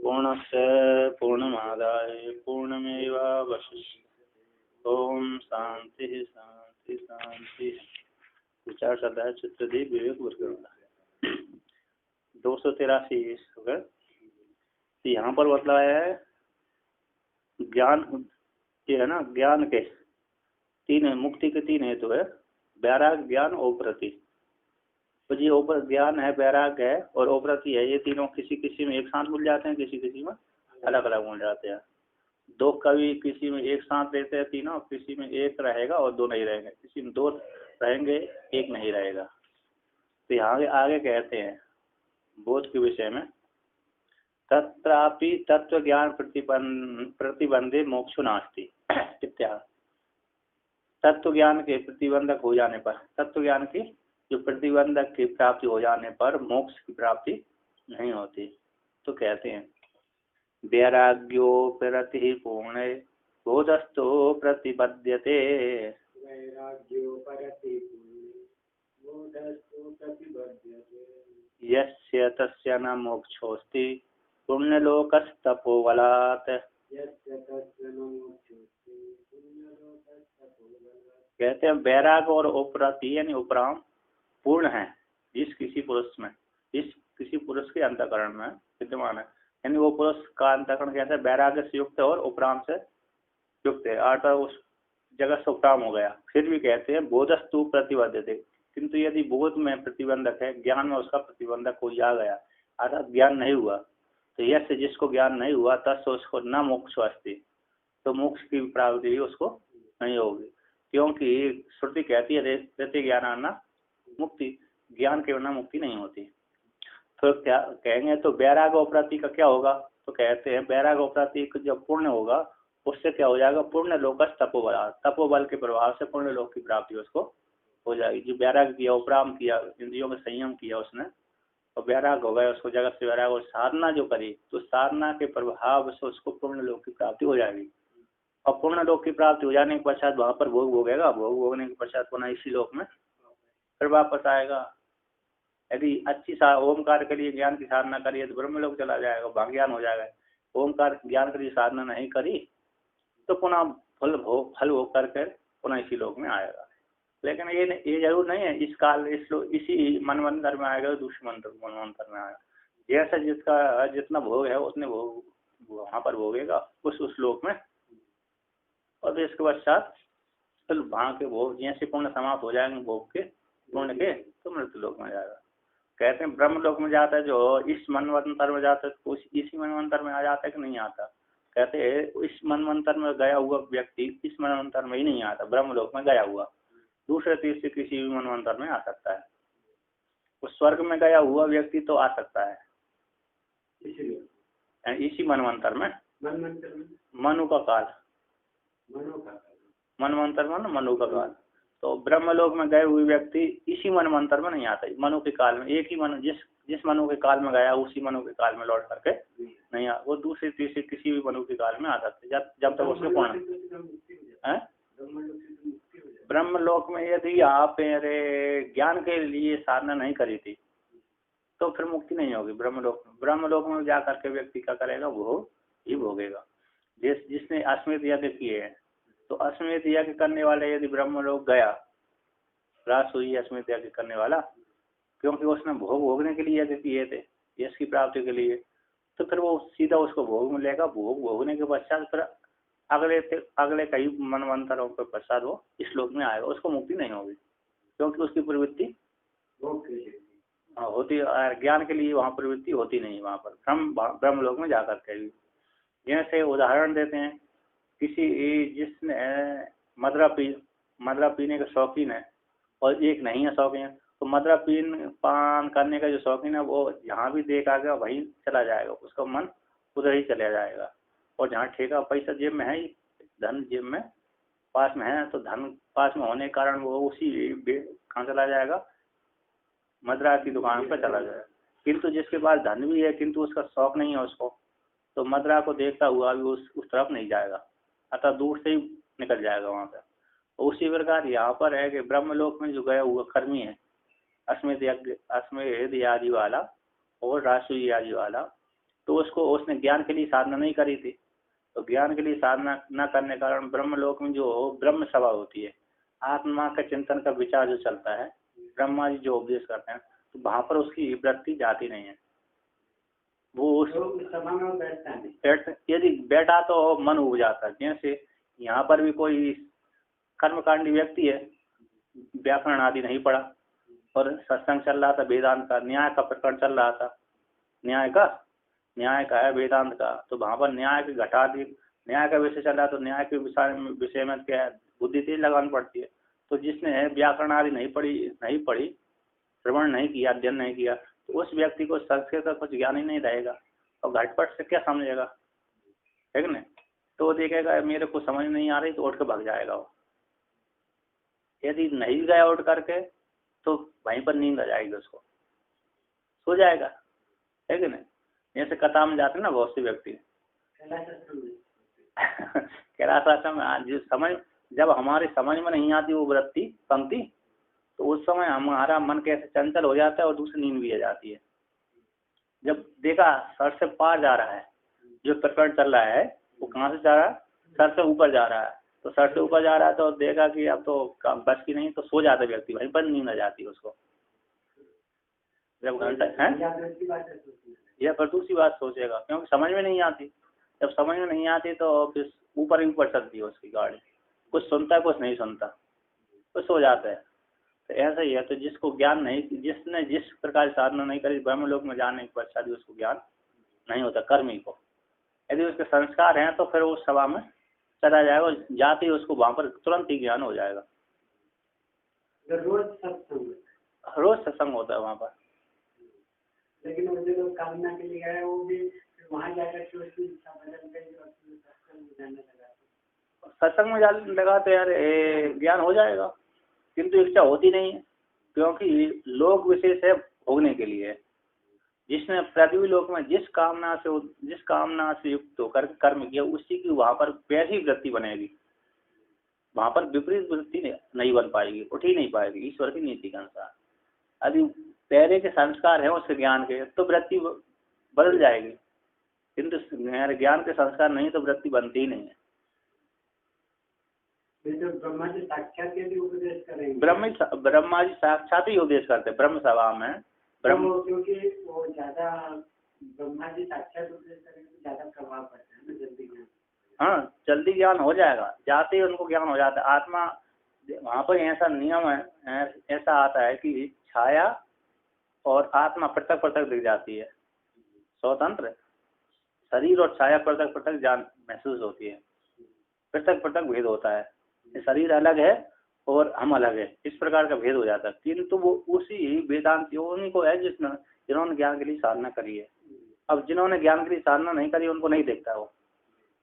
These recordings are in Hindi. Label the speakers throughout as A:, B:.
A: पूर्णस्य पूर्णमादाय पूर्णमेवावशिष्यते। ओम शांति शांति शांति। विचार करता है चित्रदीप विवेक वर्ग 283 तो यहाँ पर बतलाया है ज्ञान ये है ना, ज्ञान के तीन मुक्ति के तीन हेतु है, वैराग ज्ञान ओपरति। तो ये ऊपर ज्ञान है, वैराग है और ओपरति है, ये तीनों किसी किसी में एक साथ मिल जाते हैं, किसी किसी में अलग अलग मिल जाते हैं। दो कभी किसी में एक साथ रहते हैं तीनों, किसी में एक रहेगा और दो नहीं रहेंगे, किसी में दो रहेंगे एक नहीं रहेगा। तो यहाँ आगे कहते हैं बोध के विषय में, तत्रापि तत्व ज्ञान प्रतिबंधे मोक्षो नास्ति इत्याह। तत्व ज्ञान के प्रतिबंधक हो जाने पर, तत्व ज्ञान की जो प्रतिबंधक की प्राप्ति हो जाने पर मोक्ष की प्राप्ति नहीं होती। तो कहते हैं वैराग्योपरति पूर्ण बोधस्थो प्रतिबध्यते। यस्य तस्य न मोक्षोस्ति पुण्यलोकस्तपोबलात्। कहते हैं वैराग और उपरति यानी उपराम पूर्ण है जिस किसी पुरुष में, जिस किसी पुरुष के अंतःकरण में विद्यमान है, यानी वो पुरुष का अंतःकरण कैसे वैराग्य से युक्त है और उपराम से युक्त है, अर्थात उस जगह से उपराम हो गया। फिर भी कहते हैं बोधस्तु प्रतिबद्धते, किंतु यदि बोध में प्रतिबंधक है, ज्ञान में उसका प्रतिबंधक हो जा गया, अर्थात ज्ञान नहीं हुआ, तो यह से जिसको ज्ञान नहीं हुआ तस् उसको न मोक्ष अस्ति, तो मोक्ष की प्राप्ति भी उसको नहीं होगी। क्योंकि श्रुति कहती है रहते ज्ञान ना मुक्ति, ज्ञान के बिना मुक्ति नहीं होती। तो क्या कहेंगे, तो वैराग उपरति का क्या होगा? तो कहते हैं वैराग उपरति जब पूर्ण होगा उससे क्या हो जाएगा, पूर्ण लोकस तपोबल, तपोबल के प्रभाव से पूर्ण लोक की प्राप्ति उसको हो जाएगी। जो वैराग किया, उपराम किया, इंद्रियों में संयम किया उसने, और वैराग हो गया, उसको जगत से वैराग, और साधना जो करी तो साधना के प्रभाव से उसको पूर्ण लोक की प्राप्ति हो जाएगी। और पूर्ण लोक की प्राप्ति हो जाने के पश्चात वहां पर भोग भोगेगा, भोग भोगने के पश्चात पुनः इसी लोक में फिर वापस आएगा। यदि अच्छी ओमकार के लिए ज्ञान की साधना करिए तो ब्रह्म लोक चला जाएगा, भाग्यान हो जाएगा। ओमकार ज्ञान के लिए साधना नहीं करी तो पुनः फल भोग करके पुनः इसी लोक में आएगा। लेकिन ये जरूर नहीं है इस काल इसी मनवंतर में आएगा, दूसरे मनवंतर में आएगा। जैसा जिसका जितना भोग है उतने भोग वहां पर भोगेगा उस लोक में, और फिर इसके पश्चात वहां के भोग जैसे पूर्ण समाप्त हो जाएंगे भोग के पूर्ण के, तो मृत्यु लोक में जाएगा। कहते हैं ब्रह्म लोक में जाता है जो इस मनवंतर में जाता है, तो इसी मनवंतर में आ जाता है कि नहीं आता? कहते हैं इस मनवंतर में गया हुआ व्यक्ति इस मनवंतर में ही नहीं आता, ब्रह्म लोक में गया हुआ दूसरे तीसरे किसी भी मनवंतर में आ सकता है। उस स्वर्ग में गया हुआ व्यक्ति तो आ सकता है इसी मनवंतर में। मनु का काल, मनवंतर में मनु का काल, तो ब्रह्मलोक में गए हुए व्यक्ति इसी मनवंतर में नहीं आता, मनु के काल में। एक ही मनु जिस मनु के काल में गया उसी मनु के काल में लौट करके नहीं आ, वो दूसरे तीसरे किसी भी मनु के काल में आ सकते जब तक उसके पूर्ण। ब्रह्मलोक में यदि आप ज्ञान के लिए साधना नहीं करी थी तो फिर मुक्ति नहीं होगी ब्रह्मलोक में जा करके व्यक्ति क्या करेगा, वो ही भोगेगा। जिसने अश्वमेध यज्ञ किए हैं, तो अश्वमेध यज्ञ करने वाले यदि ब्रह्मलोक गया, रास हुई अश्वमेध यज्ञ करने वाला, क्योंकि उसने भोग भोगने के लिए यज्ञ किए थे यश की प्राप्ति के लिए, तो फिर वो सीधा उसको भोग मिलेगा। भोग भोगने के पश्चात फिर अगले कई मनवंतरों के पश्चात वो इस लोक में आएगा, उसको मुक्ति नहीं होगी क्योंकि उसकी प्रवृत्ति होती, ज्ञान के लिए वहाँ प्रवृत्ति होती नहीं वहाँ पर ब्रह्म लोक में जाकर के। जैसे उदाहरण देते हैं, किसी जिसने मदरा पीने का शौकीन है और एक नहीं है शौकीन, तो मदरा पान करने का जो शौकीन है वो जहाँ भी देखा गया वहीं चला जाएगा, उसका मन उधर ही चला जाएगा। और जहाँ ठेका पैसा जेब में है, धन जेब में पास में है, तो धन पास में होने के कारण वो उसी कहाँ चला जाएगा, मदरा की दुकान पर चला जाएगा। किंतु जिसके पास धन भी है किंतु उसका शौक नहीं है उसको, तो मदरा को देखता हुआ भी उस तरफ नहीं जाएगा, अतः दूर से ही निकल जाएगा वहाँ पर। उसी प्रकार यहाँ पर है कि ब्रह्मलोक में जो गया हुआ कर्मी है, अश्वमेध आदि वाला और रासुई आदि वाला, तो उसको उसने ज्ञान के लिए साधना नहीं करी थी, तो ज्ञान के लिए साधना न करने के कारण ब्रह्मलोक में जो ब्रह्म सभा होती है, आत्मा का चिंतन का विचार जो चलता है, ब्रह्मा जी जो उपदेश करते हैं, तो वहां पर उसकी वृत्ति जाती नहीं है। वो उस सभा में बैठता है, यदि बैठा तो मन उब जाता है। जैसे यहाँ पर भी कोई कर्मकांडी व्यक्ति है, व्याकरण आदि नहीं पढ़ा और सत्संग चल रहा था, वेदांत का न्याय का प्रकरण चल रहा था, न्याय का है वेदांत का, तो वहां पर न्याय की घटादी न्याय का विषय चल रहा है, तो न्याय के विषय में क्या है, बुद्धि तेज लगानी पड़ती है। तो जिसने व्याकरण आदि नहीं पढ़ी श्रवण नहीं किया, अध्ययन नहीं किया, तो उस व्यक्ति को संस्कृत का कुछ ज्ञान ही नहीं रहेगा और घटपट से क्या समझेगा, ठीक है ना। तो वो देखेगा मेरे को समझ नहीं आ रही, तो उठ के भाग जाएगा वो। यदि नहीं गया उठ करके तो वहीं पर नींद आ जाएगी, उसको सो जाएगा, है कि नहीं। जैसे कथा में जाते हैं ना बहुत से व्यक्ति कैलाश आश्रम में, जिस समय जब हमारे समझ में नहीं आती वो वृत्ति पंक्ति, तो उस समय हमारा मन कैसे चंचल हो जाता है और दूसरी नींद भी आ जाती है। जब देखा सर से पार जा रहा है, जो प्रकरण चल रहा है वो कहाँ से जा रहा है, सर से ऊपर जा रहा है, तो सर से ऊपर जा रहा है तो देखा कि अब तो बस की नहीं, तो सो जाता व्यक्ति, वहीं पर नींद आ जाती है उसको। जब घंटा है यह पर दूसरी बात सोचेगा, क्योंकि समझ में नहीं आती। जब समझ में नहीं आती तो फिर ऊपर ही ऊपर चलती है उसकी गाड़ी, कुछ सुनता है कुछ नहीं सुनता, तो सो जाता है। तो ऐसा ही है, तो जिसको ज्ञान नहीं, जिसने जिस प्रकार साधना नहीं करी, ब्रह्मलोक में जाने के पश्चात भी उसको ज्ञान नहीं होता कर्मी को। यदि उसके संस्कार हैं तो फिर उस सभा में चला जाएगा, जाते ही उसको वहां पर तुरंत ही ज्ञान हो जाएगा। रोज सत्संग होता है वहाँ पर, लेकिन वो जो कामना के लिए गए वो भी वहाँ जाकर सत्संग में जाने लगा तो यार ज्ञान हो जाएगा, किंतु इच्छा होती नहीं है, क्योंकि लोक विशेष है भोगने के लिए। जिसने पृथ्वी लोक में जिस कामना से युक्त होकर कर्म किया, उसी की वहां पर वैसी वृत्ति बनेगी, वहां पर विपरीत वृत्ति नहीं बन पाएगी, उठ ही नहीं पाएगी ईश्वर की नीति के अनुसार। यदि पहले के संस्कार है उसके ज्ञान के, तो वृत्ति बदल जाएगी, किंतु ज्ञान के संस्कार नहीं तो वृत्ति बनती ही नहीं है। ब्रह्मा जी साक्षात उपदेश करेंगे, ब्रह्मा जी साक्षात ही उपदेश करते ब्रह्म सभा में। ब्रह्म क्योंकि वो ज्यादा ब्रह्मा जी साक्षात उपदेश करेंगे, ज्यादा प्रभाव पड़ता है ना जल्दी ज्ञान। हाँ, जल्दी ज्ञान हो जाएगा, जाते ही उनको ज्ञान हो जाता है। आत्मा वहाँ पर ऐसा नियम है, ऐसा आता है कि छाया और आत्मा पृथक पृथक दिख जाती है, स्वतंत्र शरीर और छाया पृथक पृथक जान महसूस होती है, पृथक पृथक भेद होता है, शरीर अलग है और हम अलग है, इस प्रकार का भेद हो जाता है। किंतु वो उसी वेदांत उन्हीं को है जिन्होंने ज्ञान के लिए साधना करी है। अब जिन्होंने ज्ञान के लिए साधना नहीं करी उनको नहीं दिखता, वो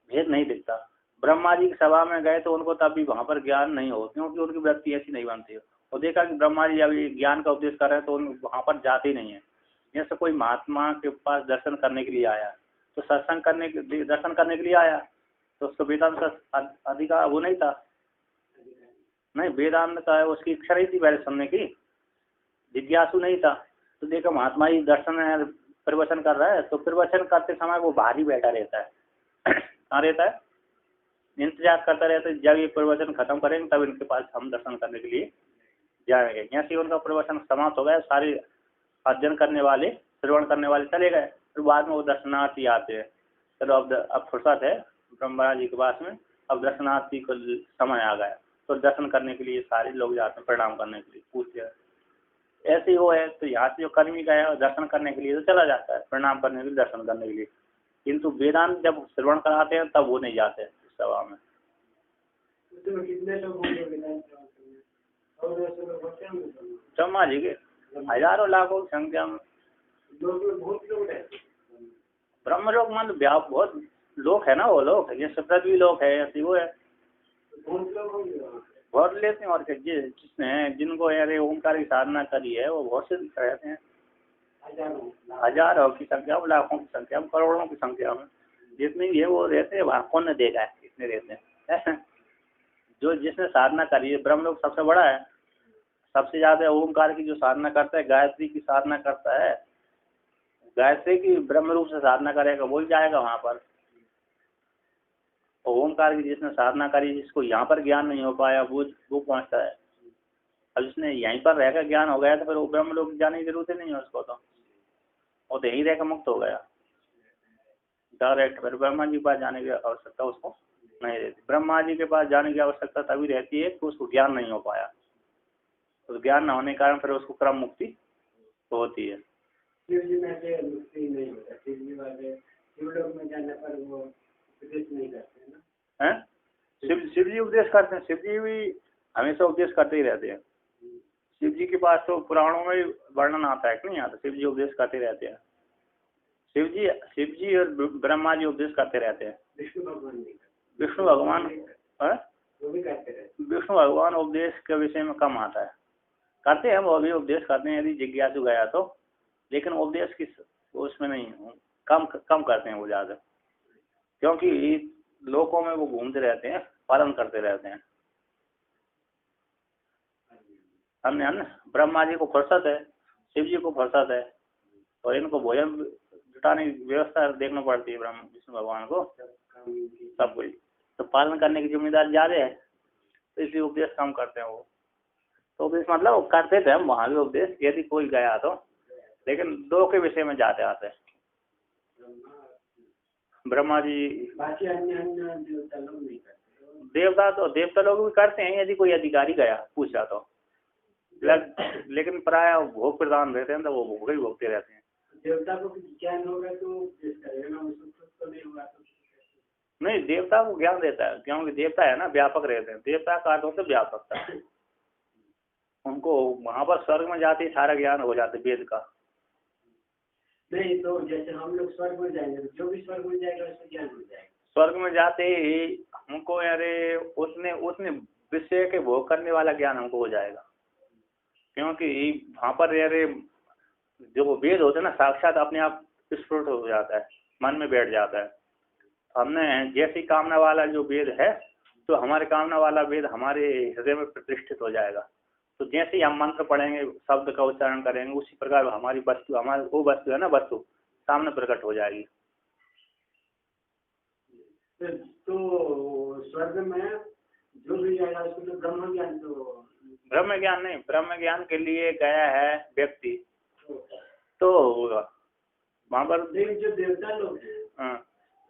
A: भेद नहीं दिखता। ब्रह्मा जी की सभा में गए तो उनको तब भी वहां पर ज्ञान नहीं हो, क्योंकि उनकी वृत्ति ऐसी नहीं बनती है। और देखा कि ब्रह्मा जी अभी ज्ञान का उपदेश कर रहे हैं तो वहां पर जाते ही नहीं है। जैसे कोई महात्मा के पास दर्शन करने के लिए आया, तो सत्संग करने के दर्शन करने के लिए आया, तो उसको वेदांत का अधिकार वो नहीं था, नहीं वेदांत का उसकी इच्छा नहीं थी पहले सुनने की, जिज्ञासु नहीं था। तो देखो महात्मा जी दर्शन प्रवचन कर रहा है, तो प्रवचन करते समय वो बाहर ही बैठा रहता है कहाँ रहता है, इंतजार करता रहता है, जब ये प्रवचन खत्म करेंगे तब इनके पास हम दर्शन करने के लिए जाएंगे। जैसे उनका प्रवचन समाप्त हो गया, सारे अध्ययन करने वाले श्रवण करने वाले चले गए, फिर बाद में वो दर्शनार्थी आते हैं। चलो अब फुर्सत है ब्रह्मा जी के पास में, अब दर्शनार्थी को समय आ गया, तो दर्शन करने के लिए सारे लोग जाते हैं, प्रणाम करने के लिए पूछते हैं। ऐसे ही वो है, तो यहाँ से जो कर्मी गया दर्शन करने के लिए तो चला जाता है, प्रणाम करने के लिए, दर्शन करने के लिए। किंतु वेदांत जब श्रवण कराते हैं तब वो नहीं जाते इस सभा में। ब्रह्मा जी के हजारों लाखों की संख्या में ब्रह्मलोक मतलब बहुत लोग है ना, वो लोग जैसे पृथ्वी लोग है, ऐसे वो है बहुत लेते हैं। और जिसने जिनको यार ओंकार की साधना करी है वो बहुत से रहते हैं, हजारों की संख्या में, लाखों की संख्या में, करोड़ों की संख्या में, जितने भी है वो रहते हैं। वहाँ कौन ने देखा है कितने रहते हैं जो जिसने साधना करी है। ब्रह्मलोक सबसे बड़ा है, सबसे ज्यादा ओंकार की जो साधना करता है, गायत्री की साधना करता है, गायत्री की ब्रह्म रूप से साधना करेगा वो जाएगा वहां पर। ओमकार की जिसने साधना करी, जिसको यहाँ पर ज्ञान नहीं हो पाया, वो पहुंचता है। अब जिसने यहीं पर रहकर ज्ञान हो गया तो फिर वो ब्रह्म लोक जाने की जरूरत ही नहीं है उसको, तो वो तो यहीं रहकर मुक्त हो गया डायरेक्ट। फिर ब्रह्मा जी के पास जाने की आवश्यकता उसको नहीं रहती। ब्रह्मा जी के पास जाने की आवश्यकता तभी रहती है कि उसको ज्ञान नहीं हो पाया, तो ज्ञान न होने के कारण फिर उसको क्रम मुक्ति होती है।
B: शिव जी में से मुक्ति नहीं होता, शिव जी वाले शिवलोक में जाने पर वो उपदेश नहीं करते हैं ना।
A: हैं? शिव जी उपदेश करते हैं, शिव जी भी हमेशा उपदेश करते ही रहते हैं। शिव जी के पास तो पुराणों में वर्णन आता है कि नहीं आता, शिव जी उपदेश करते रहते हैं। शिव जी और ब्रह्मा जी उपदेश करते रहते हैं।
B: विष्णु भगवान नहीं करते।
A: विष्णु भगवान
B: वो भी करते रहते।
A: विष्णु भगवान उपदेश के विषय में कम आता है, करते हैं वो भी उपदेश करते हैं यदि जिज्ञासु गया तो, लेकिन उपदेश की उसमें नहीं, कम करते हैं वो ज़्यादा, क्योंकि लोकों में वो घूमते रहते हैं, पालन करते रहते हैं। अन्य ब्रह्मा जी को फुर्सत है, शिव जी को फुर्सत है, और इनको भोजन जुटाने की व्यवस्था देखना पड़ती है ब्रह्म विष्णु भगवान को, सब कुछ तो पालन करने की जिम्मेदारी ज्यादा है, तो इसलिए उपदेश कम करते हैं वो। तो उपदेश मतलब करते थे हम वहाँ भी उपदेश यदि कोई गया तो, लेकिन दो के विषय में जाते आते हैं। ब्रह्मा जी देवता लोग भी करते हैं यदि कोई अधिकारी गया पूछा तो, लेकिन प्राय भोग प्रदान रहते हैं तो वो भोग ही भोगते रहते हैं।
B: देवता को ज्ञान होगा तो नहीं होगा तो
A: नहीं, देवता को ज्ञान देता है, क्योंकि देवता है ना व्यापक रहते हैं, देवता का अर्थ होता है व्यापकता। उनको वहां पर स्वर्ग में जाते ही सारा ज्ञान हो जाता है वेद का।
B: नहीं तो जैसे हम लोग स्वर्ग में जाएंगे तो जो भी स्वर्ग में जाएगा उसको ज्ञान हो जाएगा। स्वर्ग
A: में जाते ही हमको अरे उसने विषय के भोग करने वाला ज्ञान हमको हो जाएगा, क्योंकि वहां पर अरे जो वेद होते हैं ना साक्षात अपने आप स्फुट हो जाता है, मन में बैठ जाता है। हमने जैसी कामना वाला जो वेद है, तो हमारे कामना वाला वेद हमारे हृदय में प्रतिष्ठित हो जाएगा। तो जैसे ही हम मंत्र पढ़ेंगे, शब्द का उच्चारण करेंगे, उसी प्रकार हमारी वस्तु, हमारी वो वस्तु है ना, वस्तु सामने प्रकट हो जाएगी।
B: तो स्वर्ग में जो भी जाएगा उसको तो ब्रह्म ज्ञान, तो
A: ब्रह्म ज्ञान नहीं, ब्रह्म ज्ञान के लिए गया है व्यक्ति तो होगा वहाँ पर।
B: जो देवता लोग हैं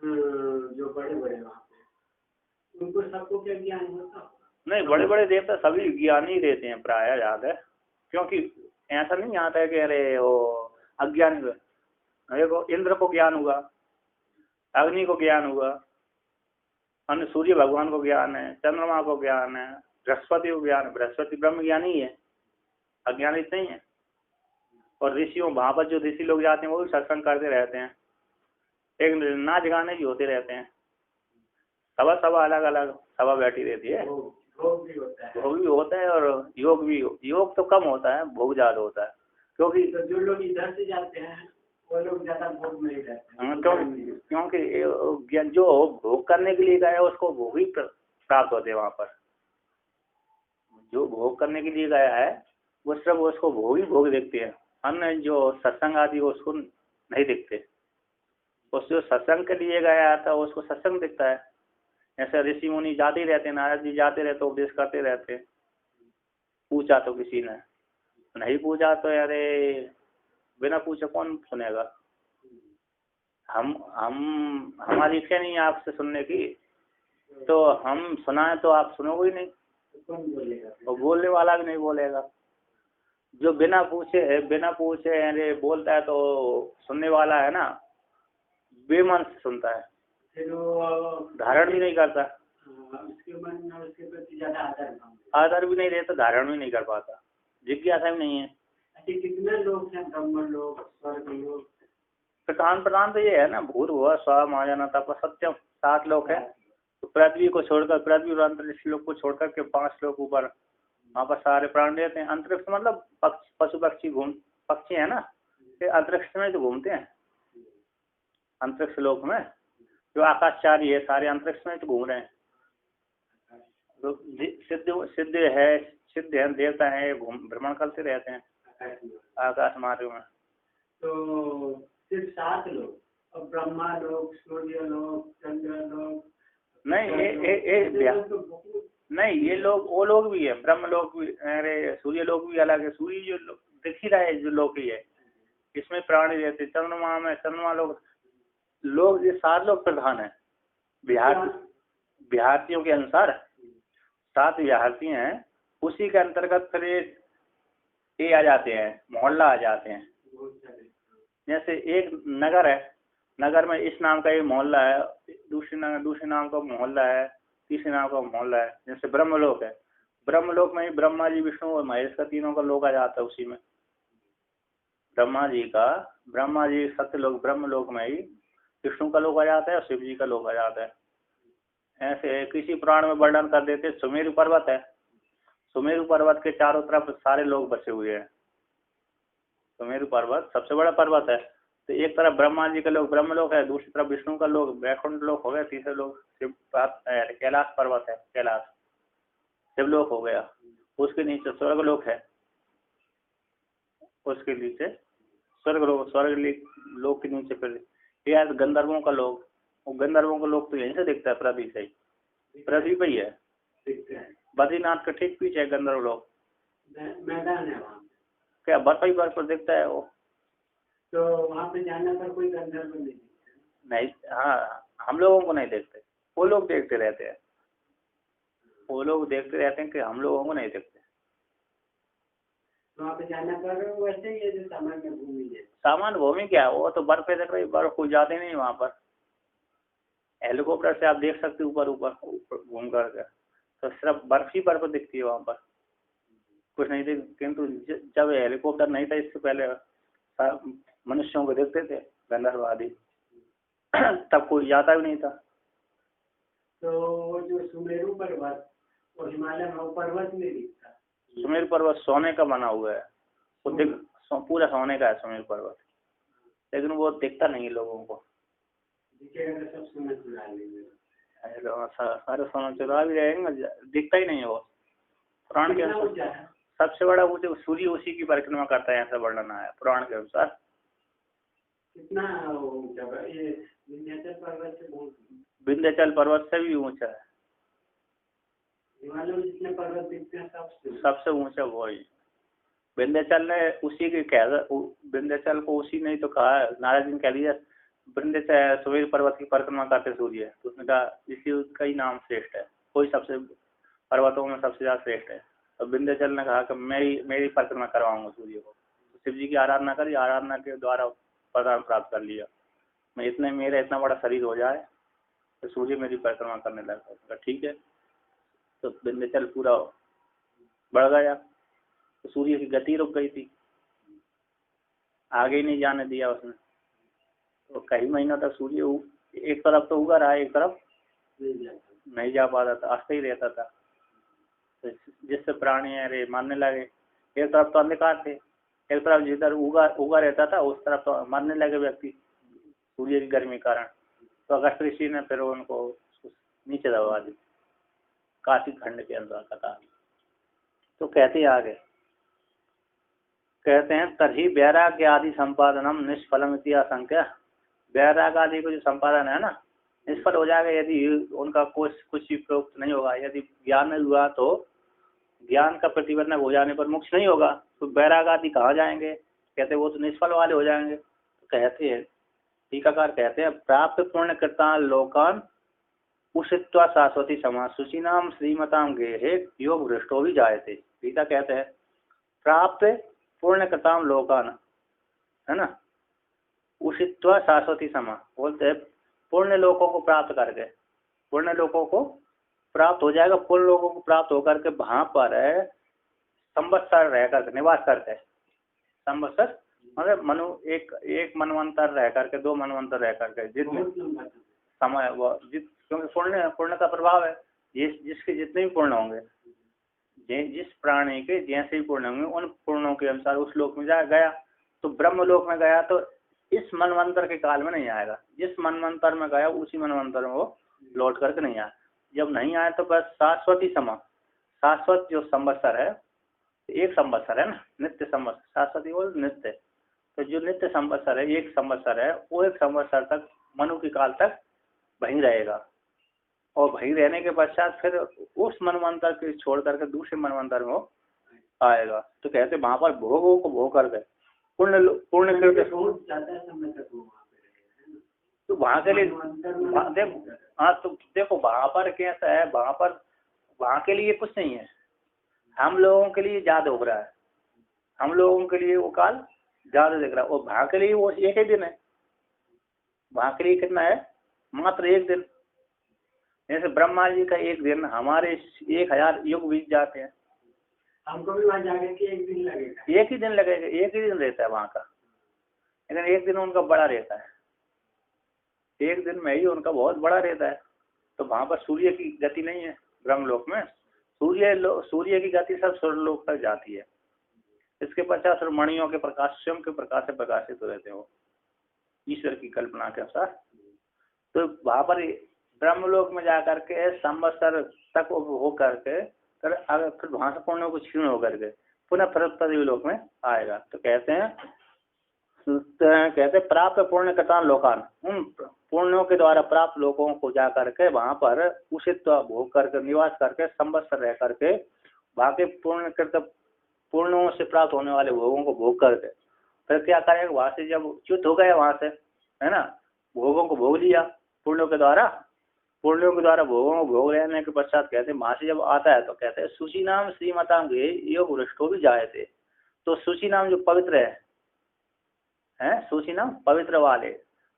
B: जो बड़े बड़े वहाँ पे, उनको सबको क्या ज्ञान होता?
A: नहीं, बड़े बड़े देवता सभी ज्ञानी रहते हैं प्राय याद है, क्योंकि ऐसा नहीं आता है कि अरे वो अज्ञानी। देखो इंद्र को ज्ञान हुआ, अग्नि को ज्ञान हुआ, अन्य सूर्य भगवान को ज्ञान है, चंद्रमा को ज्ञान है, बृहस्पति को ज्ञान है। बृहस्पति ब्रह्म ज्ञानी है, अज्ञानित नहीं है। और ऋषियों वहाँ पर जो ऋषि लोग जाते हैं वो भी सत्संग करते रहते हैं, एक नाच गाने भी होते रहते हैं, सभा अलग अलग सभा बैठी रहती है।
B: भोग भी
A: होता है और योग भी। योग तो कम होता है, भोग ज्यादा होता है, क्योंकि
B: तो जो लोग इधर से जाते हैं वो लोग ज्यादा भोग में ही रहते हैं।
A: क्योंकि जो भोग करने के लिए गया उसको भोग ही प्राप्त होते हैं वहाँ पर। जो भोग करने के लिए गया है वो सब उसको भोग ही भोग देखते हैं, अन्य जो सत्संग आदि उसको नहीं दिखते। उस जो सत्संग के लिए गया था उसको सत्संग दिखता है। ऐसे ऋषि मुनि जाते ही रहते हैं, नारद जी जाते रहते, उपदेश करते रहते। पूछा तो किसी ने, नहीं पूछा तो अरे बिना पूछे कौन सुनेगा। हमारी इच्छा नहीं है आपसे सुनने की, तो हम सुनाए तो आप सुनोगे ही नहीं,
B: कौन बोलेगा?
A: और बोलने वाला भी नहीं बोलेगा। जो बिना पूछे अरे बोलता है तो सुनने वाला है ना बेमन से सुनता है,
B: फिर वो
A: धारण भी नहीं करता,
B: उसके मन में उसके प्रति ज्यादा
A: आदर भी नहीं रहता, धारण भी नहीं कर पाता, जिज्ञासा भी नहीं है।
B: कितने लोग हैं? ब्रह्म लोग, स्वर्ग लोग,
A: प्रधान तो ये है ना, भूर्भुवः स्वः महाजन तप सत्यम, 7 लोग है। तो पृथ्वी को छोड़कर, पृथ्वी और अंतरिक्ष लोग को छोड़कर के 5 लोग ऊपर वहाँ पर सारे प्राण रहते हैं। अंतरिक्ष मतलब पशु पक्षी है ना, ये अंतरिक्ष में तो घूमते हैं। अंतरिक्ष लोक में जो आकाशचारी है सारे अंतरिक्ष में तो घूम रहे हैं। तो सिद्ध है देवता है, भ्रमण करते रहते हैं आकाश मार्ग में।
B: तो सिर्फ 7 लोग, और ब्रह्मा लोग, सूर्य लोग, चंद्र लोग,
A: नहीं नहीं, ये लोग वो लोग भी है, ब्रह्म लोग भी, अरे सूर्य लोग भी अलग है। सूर्य जो दिख ही रहा है जो लोग ही है, इसमें प्राणी रहते। चंद्रमा में चंद्रमा लोग ये 7 लोग प्रधान है। विहारतियों के अनुसार 7 विहारती हैं, उसी के अंतर्गत फिर ये आ जाते हैं, मोहल्ला आ जाते हैं। जैसे एक नगर है, नगर में इस नाम का ये मोहल्ला है, दूसरे नाम का मोहल्ला है, तीसरे नाम का मोहल्ला है। जैसे ब्रह्मलोक है, ब्रह्मलोक में ही ब्रह्मा जी, विष्णु और महेश का तीनों का लोक आ जाता है उसी में। ब्रह्मा जी सत्यलोक ब्रह्मलोक में ही विष्णु का लोक आ जाता है और शिव जी का लोक आ जाता है। ऐसे किसी पुराण में वर्णन कर देते। सुमेरु पर्वत है, सुमेरु पर्वत के चारों तरफ सारे लोग बसे हुए हैं। सुमेरु पर्वत सबसे बड़ा पर्वत है। तो एक तरफ ब्रह्मा जी का लोक ब्रह्मलोक है, दूसरी तरफ विष्णु का लोक वैकुंठ लोक हो गया, तीसरे लोक कैलाश पर्वत है, कैलाश शिवलोक हो गया। उसके नीचे स्वर्ग लोक है, उसके नीचे स्वर्ग लोक के नीचे फिर ये गंधर्वों का लोक। वो गंधर्वों का लोक तो यहीं से दिखता है, पृथ्वी से ही, पृथ्वी पे ही है। बद्रीनाथ के ठीक पीछे है गंधर्व लोक,
B: मैदान है वहाँ।
A: क्या बर्फ ही बर्फ दिखता है वो।
B: तो वहाँ पे जाने पर कोई गंधर्व नहीं दिखता?
A: नहीं, हाँ, हम लोगों को नहीं देखते, वो लोग देखते रहते हैं। वो लोग देखते रहते हैं कि हम लोगों को नहीं देखते।
B: वहाँ पे जाने पर वैसे ही है जो सामान्य भूमि है।
A: सामान्य भूमि क्या है, वो तो बर्फ पे देख रही, बर्फ कोई जाते नहीं वहाँ पर। हेलीकॉप्टर से आप देख सकते ऊपर घूम कर, तो सिर्फ बर्फ ही बर्फ दिखती है वहाँ पर, कुछ नहीं दिख। किंतु जब हेलीकॉप्टर नहीं था, इससे पहले मनुष्यों को देखते थे गंधर्व आदि, तब कोई जाता भी नहीं था।
B: तो जो सुमेरु पर्वत और हिमालय में वो पर्वत नहीं दिखता?
A: सुमेरु पर्वत सोने का बना हुआ है, वो पूरा सोने का है सुमेरु पर्वत, लेकिन वो दिखता नहीं लोगों को।
B: दिखेगा तो सब सोना चुरा लेंगे।
A: सारे सोना चुरा भी रहेंगे, दिखता ही नहीं है वो। पुराण के अनुसार सबसे बड़ा ऊँचे सूर्य उसी की परिक्रमा करता है, ऐसा वर्णन है पुराण के अनुसार।
B: कितना ऊंचा? ये विंध्याचल पर्वत से बहुत,
A: विंध्याचल पर्वत से भी ऊंचा है।
B: हिमालय में जितने पर्वत दिखते हैं
A: सबसे ऊंचा वो ही। विंध्याचल ने उसी के कह, विंध्याचल को उसी ने तो कहा है, नारद जी ने कह दिया विंध्याचल सुमेरु पर्वत की परिक्रमा करते सूर्य, तो उसने कहा इसी उसका ही नाम श्रेष्ठ है, कोई सबसे पर्वतों में सबसे ज्यादा श्रेष्ठ है। तो विंध्याचल ने कहा कि मेरी परिक्रमा करवाऊंगा सूर्य को। तो शिव जी की आराधना करी, आराधना के द्वारा वरदान प्राप्त कर लिया, मैं मेरा इतना बड़ा शरीर हो जाए तो सूर्य मेरी परिक्रमा करने लगा। ठीक है, तो विंध्याचल पूरा बढ़ गया, तो सूर्य की गति रुक गई थी, आगे ही नहीं जाने दिया उसने। तो कई महीनों तक सूर्य एक तरफ तो उगा रहा, एक तरफ नहीं जा पाता था, आस्ते ही रहता था। तो जिससे प्राणी अरे मानने लगे, एक तरफ तो अंधकार थे, एक तरफ जिधर उगा रहता था उस तरफ तो मरने लगे व्यक्ति सूर्य की गर्मी कारण। तो अगस्त ऋषि ने फिर उनको नीचे दबा दी, काशी खंड के अंदर कथा। तो कहते आगे, कहते हैं तभी वैराग्य आदि संपादनम निष्फलम इत्याशंक्य। वैराग आदि को जो संपादन है ना, निष्फल हो जाएगा यदि उनका कुछ भी प्रयुक्त नहीं होगा। यदि ज्ञान नहीं हुआ तो ज्ञान का प्रतिबंधक हो जाने पर मोक्ष नहीं होगा, तो वैराग आदि कहाँ जाएंगे? कहते वो तो निष्फल वाले हो जाएंगे। तो कहते हैं टीकाकार कहते हैं प्राप्त पूर्ण कृता लोकान उषित्वा शाश्वती समाज सुचिनाम श्रीमताम गेहे योग भ्रष्टो भी जायते। गीता कहते हैं प्राप्त पूर्ण कृताम लोकान, है ना, उषित्वा शाश्वती समा, बोलते हैं पूर्ण लोकों को प्राप्त करके, पूर्ण लोकों को प्राप्त हो जाएगा। पूर्ण लोगों को प्राप्त होकर के वहां पर संवत्सर रह करके निवास करते हैं। संवत्सर मतलब मनु एक मनवंतर रह करके, 2 मनवंतर रह करके, जितने समय वो क्योंकि पुण्य का प्रभाव है, जिसके जितने भी पुण्य होंगे, जिस प्राणी के जैसे भी पुण्य होंगे उन पुण्यों के अनुसार उस लोक में गया। तो ब्रह्म लोक में गया तो इस मनवंतर के काल में नहीं आएगा, जिस मनवंतर में गया उसी मनवंतर में वो लौट करके नहीं आया। जब नहीं आया तो बस शाश्वती समा, शाश्वत जो संवत्सर है, एक संवत्सर है ना, नित्य संवत्सर, शाश्वती बोल नित्य, तो जो नित्य संवत्सर है, एक संवत्सर है, वो एक संवत्सर तक मनु के काल तक वहीं रहेगा, और वहीं रहने के पश्चात फिर उस मनवंतर के छोड़ करके दूसरे मनवंतर में वो आएगा। तो कहते वहां पर भोगों को भोग करके पुण्य पुण्य करके
B: ज्यादा समय तक वो वहाँ पे रहेगा, है ना?
A: तो वहां के लिए हाँ तो देखो वहां पर कैसा है, वहां के लिए कुछ नहीं है, हम लोगों के लिए ज्यादा हो रहा है, हम लोगों के लिए वो काल ज्यादा दिख रहा है, और वहां के लिए वो एक ही दिन है, वहां के लिए कितना है, मात्र एक दिन। जैसे ब्रह्मा जी का एक दिन हमारे 1000 युग बीत जाते हैं।
B: हमको भी वहाँ जाकर के एक दिन लगेगा,
A: एक ही दिन लगेगा, एक ही दिन रहता है वहां का, लेकिन एक दिन उनका बड़ा रहता है, एक दिन में ही उनका बहुत बड़ा रहता है। तो वहां पर सूर्य की गति नहीं है, ब्रह्मलोक में सूर्य की गति सब स्वर्गलोक तक जाती है। इसके पश्चात मणियों के प्रकाश, स्वयं के प्रकाश से प्रकाशित हो रहते हो ईश्वर की कल्पना के अनुसार। तो वहां पर ब्रह्मलोक में जाकर के संवत्सर तक हो करके फिर अगर फिर वहां से पुण्यों को क्षीण होकर के पुनः पृथ्वी लोक में आएगा। तो कहते प्राप्त पुण्य कथान लोकान, उन पुण्यों के द्वारा प्राप्त लोगों को जा करके वहां पर उचित भोग करके निवास करके संवत्सर रह करके वहां के पुण्यों से प्राप्त होने वाले भोगों को भोग करके फिर क्या करेगा, वहां से जब च्युत हो गए वहां से, है ना, भोगों को भोग लिया पुण्यों के द्वारा भोगों को भोग लेने के पश्चात कहते वहां से जब आता है तो कहते हैं सुची नाम श्रीमताम गे योग वृष्टो भी जाए थे। तो सुची नाम जो पवित्र है सुची नाम पवित्र वाले